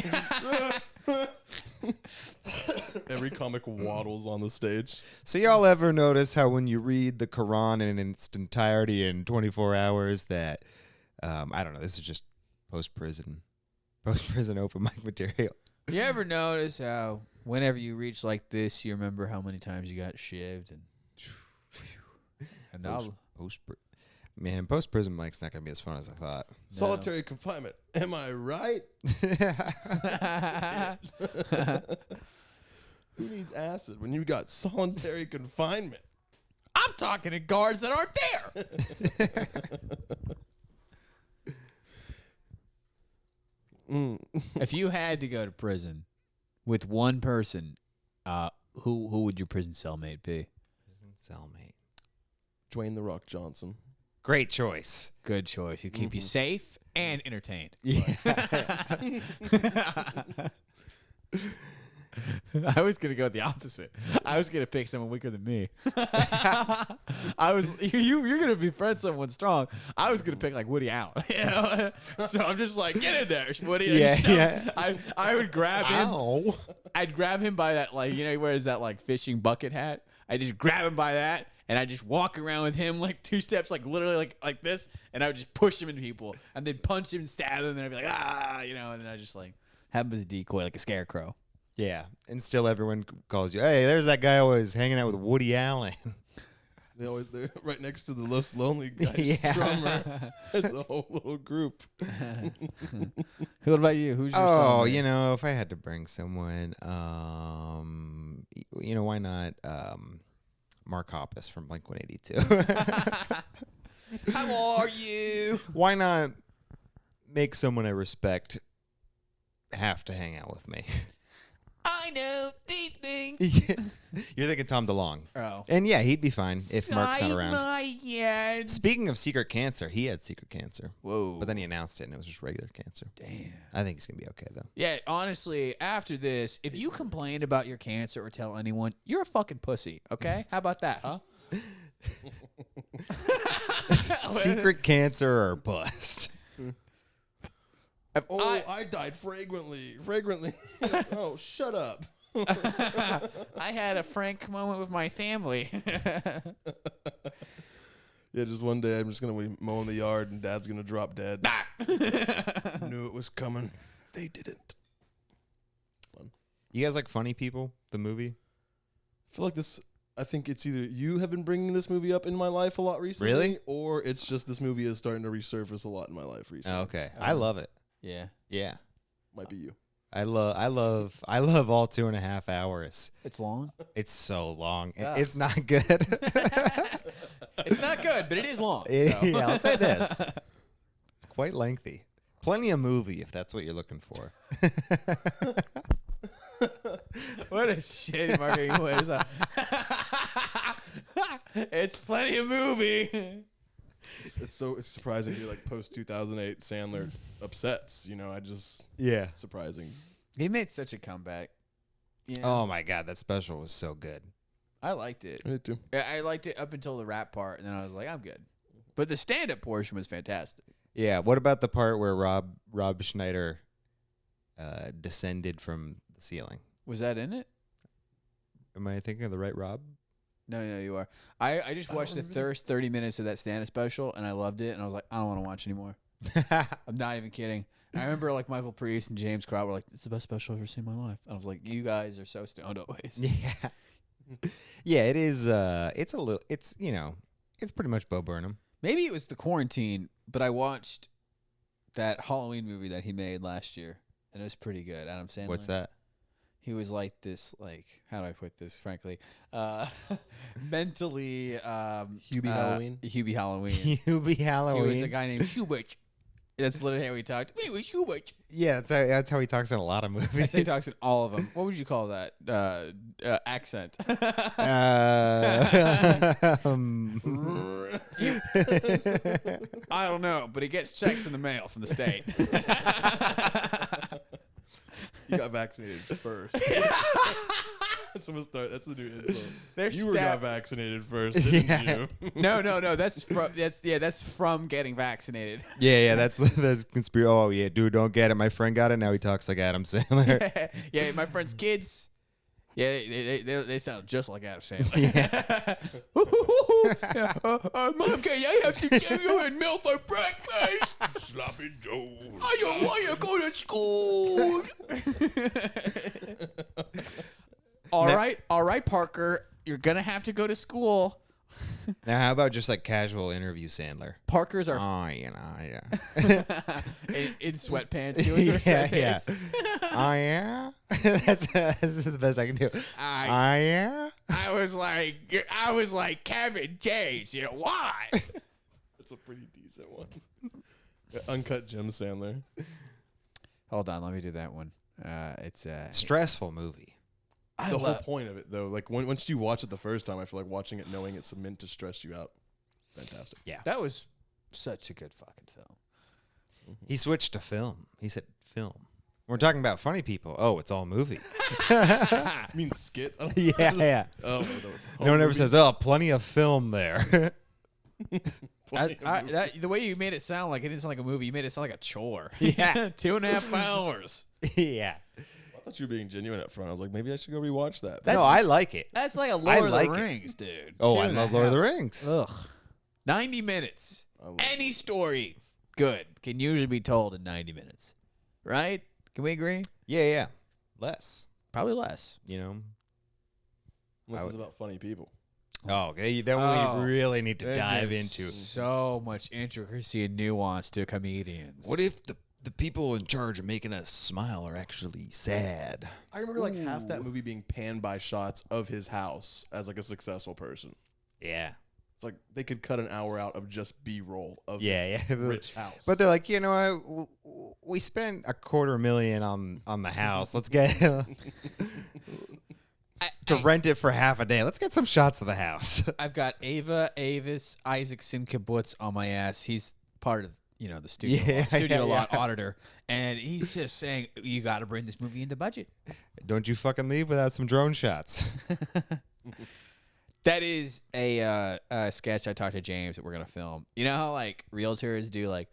Every comic waddles on the stage. So y'all ever notice how when you read the Quran in its entirety in 24 hours that, I don't know, this is just post-prison open mic material. You ever notice how whenever you reach like this, you remember how many times you got shivved and now Post-prison mic's not going to be as fun as I thought. Solitary confinement. Am I right? Who needs acid when you got solitary confinement? I'm talking to guards that aren't there. If you had to go to prison with one person, who would your prison cellmate be? Cellmate. Dwayne "The Rock" Johnson. Great choice. Good choice. He'd keep you safe and entertained. Yeah. I was gonna go the opposite. I was gonna pick someone weaker than me. You're gonna befriend someone strong. I was gonna pick like Woody Allen. So I'm just like, get in there, Woody. Yeah. I would grab him. Ow. I'd grab him by that, like, he wears that like fishing bucket hat. I just grab him by that, and I just walk around with him like 2 steps, like literally like this, and I would just push him into people, and then punch him and stab him, and I'd be like, and then I just like have him as a decoy, like a scarecrow. Yeah, and still everyone calls you, hey, there's that guy always hanging out with Woody Allen. They're right next to the most lonely guy drummer. It's a whole little group. What about you? Who's your cellmate? You know, if I had to bring someone, you know, why not Mark Hoppus from Blink-182? How are you? Why not make someone I respect have to hang out with me? I know these things. You're thinking Tom DeLonge. Oh. And yeah, he'd be fine if Mark's not around. Head. Speaking of secret cancer, he had secret cancer. Whoa. But then he announced it and it was just regular cancer. Damn. I think he's going to be okay, though. Yeah, honestly, after this, if you complain about your cancer or tell anyone, you're a fucking pussy, okay? How about that, huh? Secret cancer or bust. I died fragrantly. Oh, shut up. I had a frank moment with my family. Yeah, just one day I'm just going to be mowing the yard and Dad's going to drop dead. Knew it was coming. They didn't. Fun. You guys like Funny People, the movie? I feel like this... I think it's either you have been bringing this movie up in my life a lot recently. Really? Or it's just this movie is starting to resurface a lot in my life recently. Oh, okay. I love it. Yeah. Yeah. Might be you. I love all 2.5 hours. It's long. It's so long. Ah. It's not good. It's not good, but it is long. So. Yeah, I'll say this. Quite lengthy. Plenty of movie if that's what you're looking for. What a shitty marketing place. It's plenty of movie. It's surprising to hear like post 2008 Sandler upsets. You know, surprising. He made such a comeback. Yeah. Oh my God, that special was so good. I liked it. I did too. I liked it up until the rap part, and then I was like, I'm good. But the stand-up portion was fantastic. Yeah. What about the part where Rob Schneider descended from the ceiling? Was that in it? Am I thinking of the right Rob? No, you are. I just watched the first 30 minutes of that stand-up special, and I loved it, and I was like, I don't want to watch anymore. I'm not even kidding. I remember like Michael Priest and James Crowd were like, it's the best special I've ever seen in my life. And I was like, you guys are so stoned always. Yeah. Yeah, it is. It's a little. It's it's pretty much Bo Burnham. Maybe it was the quarantine, but I watched that Halloween movie that he made last year, and it was pretty good. Adam Sandler. What's that? He was like this, like, how do I put this, frankly? Mentally... Hubie Halloween? Hubie Halloween. Hubie Halloween. He was a guy named Hubert. That's literally how he talked. It was Hubert. Yeah, that's how he talks in a lot of movies. That's how he talks in all of them. What would you call that? Accent. I don't know, but he gets checks in the mail from the state. You got vaccinated first. That's the new insult. You got vaccinated first, didn't you? No. That's from getting vaccinated. Yeah. That's conspiracy. Oh yeah, dude, don't get it. My friend got it. Now he talks like Adam Sandler. Yeah, my friend's kids. Yeah, they sound just like Adam Sandler. Mom, can I have some cereal and milk for breakfast? Sloppy Joe. I don't want to go to school. All right, Parker, you're gonna have to go to school. Now, how about just like casual interview Sandler? Parker's our yeah. in sweatpants. Yeah. Oh yeah. That's the best I can do. Yeah. I was like Kevin James. You know why? That's a pretty decent one. Uncut Jim Sandler. Hold on, let me do that one. It's a stressful movie. The whole point of it, though, like once you watch it the first time, I feel like watching it knowing it's meant to stress you out. Fantastic. Yeah, that was such a good fucking film. Mm-hmm. He switched to film. He said film. We're talking about Funny People. Oh, it's all movie. You mean skit? Yeah. Oh, no one ever says, "Oh, plenty of film there." The way you made it sound like it didn't sound like a movie, you made it sound like a chore. Yeah. 2.5 hours. Yeah. I thought you were being genuine up front. I was like, maybe I should go rewatch that. No, I like it. That's like a Lord of the Rings, dude. Oh, I love Lord of the Rings. Ugh. 90 minutes. Any story good can usually be told in 90 minutes. Right? Can we agree? Yeah. Less. Probably less. Unless it's about funny people. Oh, that we really need to dive into. So much intricacy and nuance to comedians. What if the people in charge of making us smile are actually sad? I remember like half that movie being panned by shots of his house as like a successful person. Yeah. It's like they could cut an hour out of just B-roll of Yeah, this rich house. But they're like, you know what? We spent $250,000 on the house. Let's get to rent it for half a day. Let's get some shots of the house. I've got Avis Isaacson Kibbutz on my ass. He's part of the studio lot auditor, and he's just saying you got to bring this movie into budget. Don't you fucking leave without some drone shots. That is a sketch I talked to James that we're gonna film. You know how like realtors do like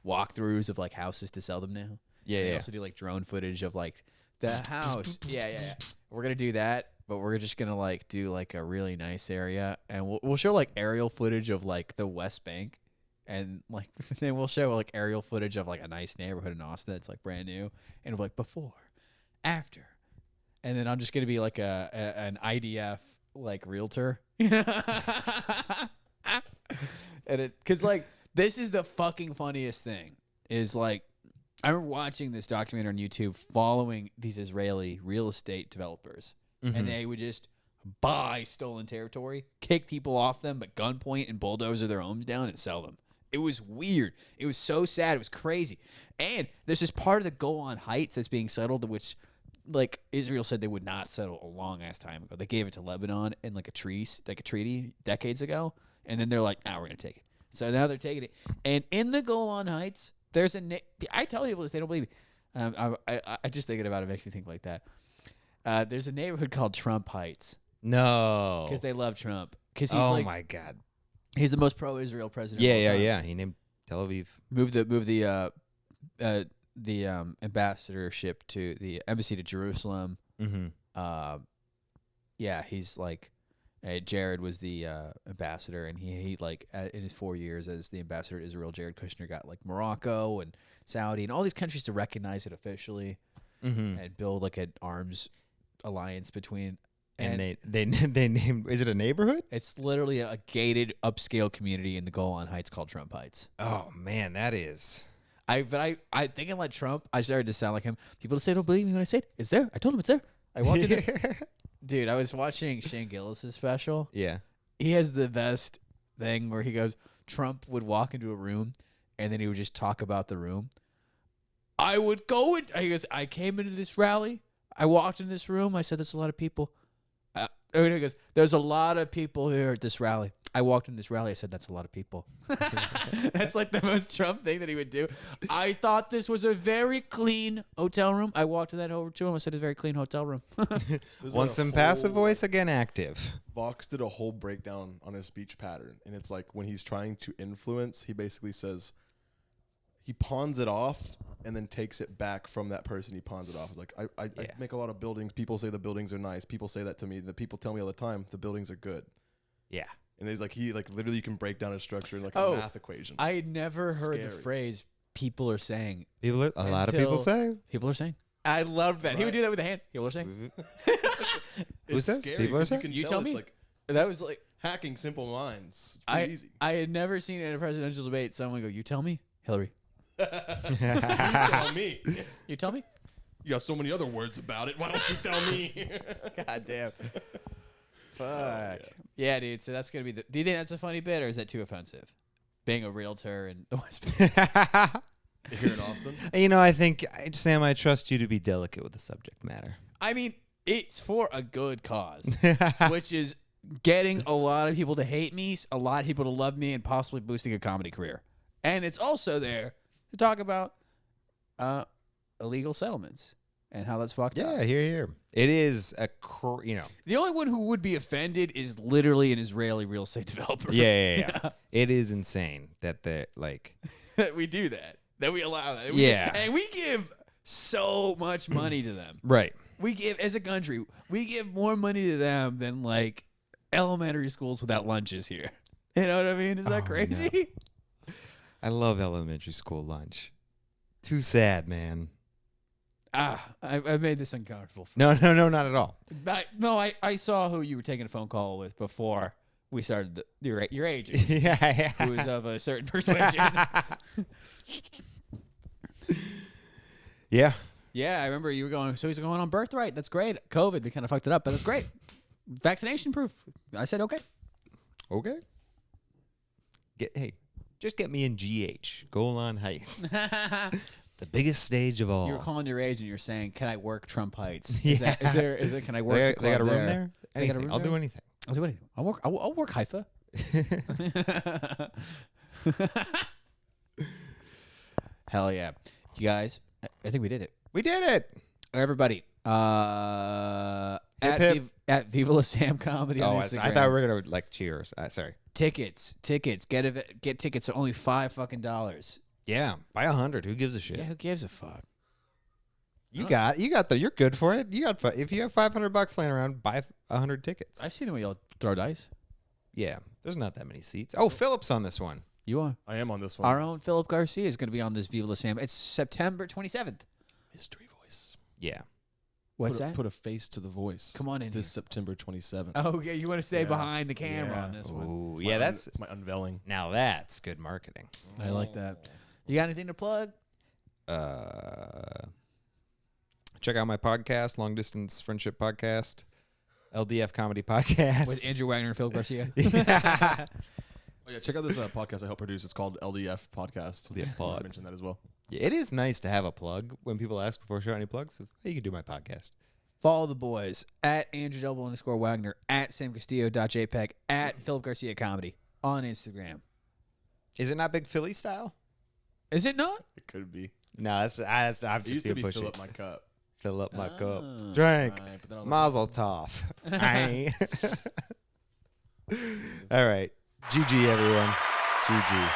walkthroughs of like houses to sell them now? Yeah, They yeah. also do like drone footage of like the house. Yeah. We're gonna do that, but we're just gonna like do like a really nice area, and we'll show like aerial footage of like the West Bank, and like then we'll show like aerial footage of like a nice neighborhood in Austin that's like brand new, and it'll be like before, after, and then I'm just gonna be like an IDF like realtor. And because like this is the fucking funniest thing is like I remember watching this documentary on YouTube following these Israeli real estate developers, and they would just buy stolen territory, kick people off them, but gunpoint and bulldozer their homes down and sell them. It was weird. It was so sad. It was crazy. And there's this part of the Golan Heights that's being settled, which like Israel said they would not settle a long ass time ago. They gave it to Lebanon in like a treaty decades ago, and then they're like, "Nah, we're gonna take it." So now they're taking it. And in the Golan Heights, there's I tell people this, they don't believe me. I just thinking about it makes me think like that. There's a neighborhood called Trump Heights No. because they love Trump. Because he's my God. he's the most pro-Israel president. Yeah, of all yeah, time. yeah. He named Tel Aviv. Move the ambassadorship to the embassy to Jerusalem. Mm-hmm. Yeah, he's like Jared was the ambassador, and he like in his 4 years as the ambassador to Israel, Jared Kushner got like Morocco and Saudi and all these countries to recognize it officially and build like an arms alliance between. And they named. Is it a neighborhood? It's literally a gated upscale community in the Golan Heights called Trump Heights. Oh man, that is. I thinking like Trump, I started to sound like him. People say don't believe me when I say it. It's there. I told him it's there. I walked in there. Dude, I was watching Shane Gillis' special. Yeah. He has the best thing where he goes, Trump would walk into a room and then he would just talk about the room. I would go in. He goes, I came into this rally. I walked in this room. I said, there's a lot of people. And he goes, there's a lot of people here at this rally. I walked in this rally. I said, that's a lot of people. That's like the most Trump thing that he would do. I thought this was a very clean hotel room. I walked to that over to him. I said, it's a very clean hotel room. Once in passive voice, again active. Vox did a whole breakdown on his speech pattern. And it's like when he's trying to influence, he basically says, he pawns it off and then takes it back from that person he pawns it off. It's like, I make a lot of buildings. People say the buildings are nice. People say that to me. The people tell me all the time, the buildings are good. Yeah. And it's like, he like literally you can break down a structure in like a math equation. I had never heard the Scary. phrase people are saying. A lot of people say. People are saying. I love that. Right. He would do that with a hand. People are saying. Who says? People are saying? You tell me. Like, that was like hacking simple minds. It's pretty easy. I had never seen in a presidential debate someone go, you tell me, Hillary. You tell me. You tell me? You got so many other words about it. Why don't you tell me? God damn. Fuck. Yeah, dude. So that's going to be do you think that's a funny bit or is that too offensive? Being a realtor in the West Bank. Here in Austin? You know, I think, Sam, I trust you to be delicate with the subject matter. I mean, it's for a good cause, which is getting a lot of people to hate me, a lot of people to love me, and possibly boosting a comedy career. And it's also there to talk about illegal settlements and how that's fucked up. Yeah, here. It is The only one who would be offended is literally an Israeli real estate developer. Yeah. It is insane that that we do that. That we allow that. And we give so much money to them. Right. We give, as a country, we give more money to them than like elementary schools without lunches here. You know what I mean? Is that crazy? No. I love elementary school lunch. Too sad, man. I made this uncomfortable. No, not at all. I saw who you were taking a phone call with before we started your age, Yeah. who is of a certain persuasion. Yeah. Yeah, I remember you were going. So he's going on birthright. That's great. COVID, they kind of fucked it up, but that's great. Vaccination proof. I said okay. Okay. Just get me in GH, Golan Heights, the biggest stage of all. You were calling your age and you're saying, "Can I work Trump Heights?" Yeah. Is there? Can I work? They got a room there. They got a Anything. room I'll there? do anything. I'll do anything. I'll work Haifa. Hell yeah, you guys! I think we did it. We did it. Everybody, hip. at Viva La Sam Comedy on Oh, Instagram. I thought we were gonna like cheers. Sorry. Tickets. Get tickets. Only $5. Yeah, buy 100. Who gives a shit? Yeah, who gives a fuck? You got you're good for it. If you have $500 laying around, buy 100 tickets. I see the way y'all throw dice. Yeah, there's not that many seats. Oh, Philip's on this one. You are. I am on this one. Our own Philip Garcia is going to be on this Viva La Sam. It's September 27th. Mystery voice. Yeah. What's that? Put a face to the voice. Come on in This here. September 27th. Oh, yeah. You want to stay Yeah. behind the camera Yeah. on this one. Ooh, It's yeah, my it's my unveiling. now that's good marketing. I like that. You got anything to plug? Check out my podcast, Long Distance Friendship Podcast, LDF Comedy Podcast. With Andrew Wagner and Philip Garcia? Oh, yeah, check out this podcast I help produce. It's called LDF Podcast. LDF Pod. I mentioned that as well. Yeah, it is nice to have a plug when people ask before show any plugs. Hey, you can do my podcast. Follow the boys at Andrew_Wagner, at SamCastillo.jpg, at Philip Garcia Comedy on Instagram. Is it not Big Philly style? Is it not? It could be. No, I'm It just used to being be pushy. fill up my cup. Fill up my cup. Ah. Drink. Right, but then I was like, Mazel tov. Aye. All right. GG, everyone. GG.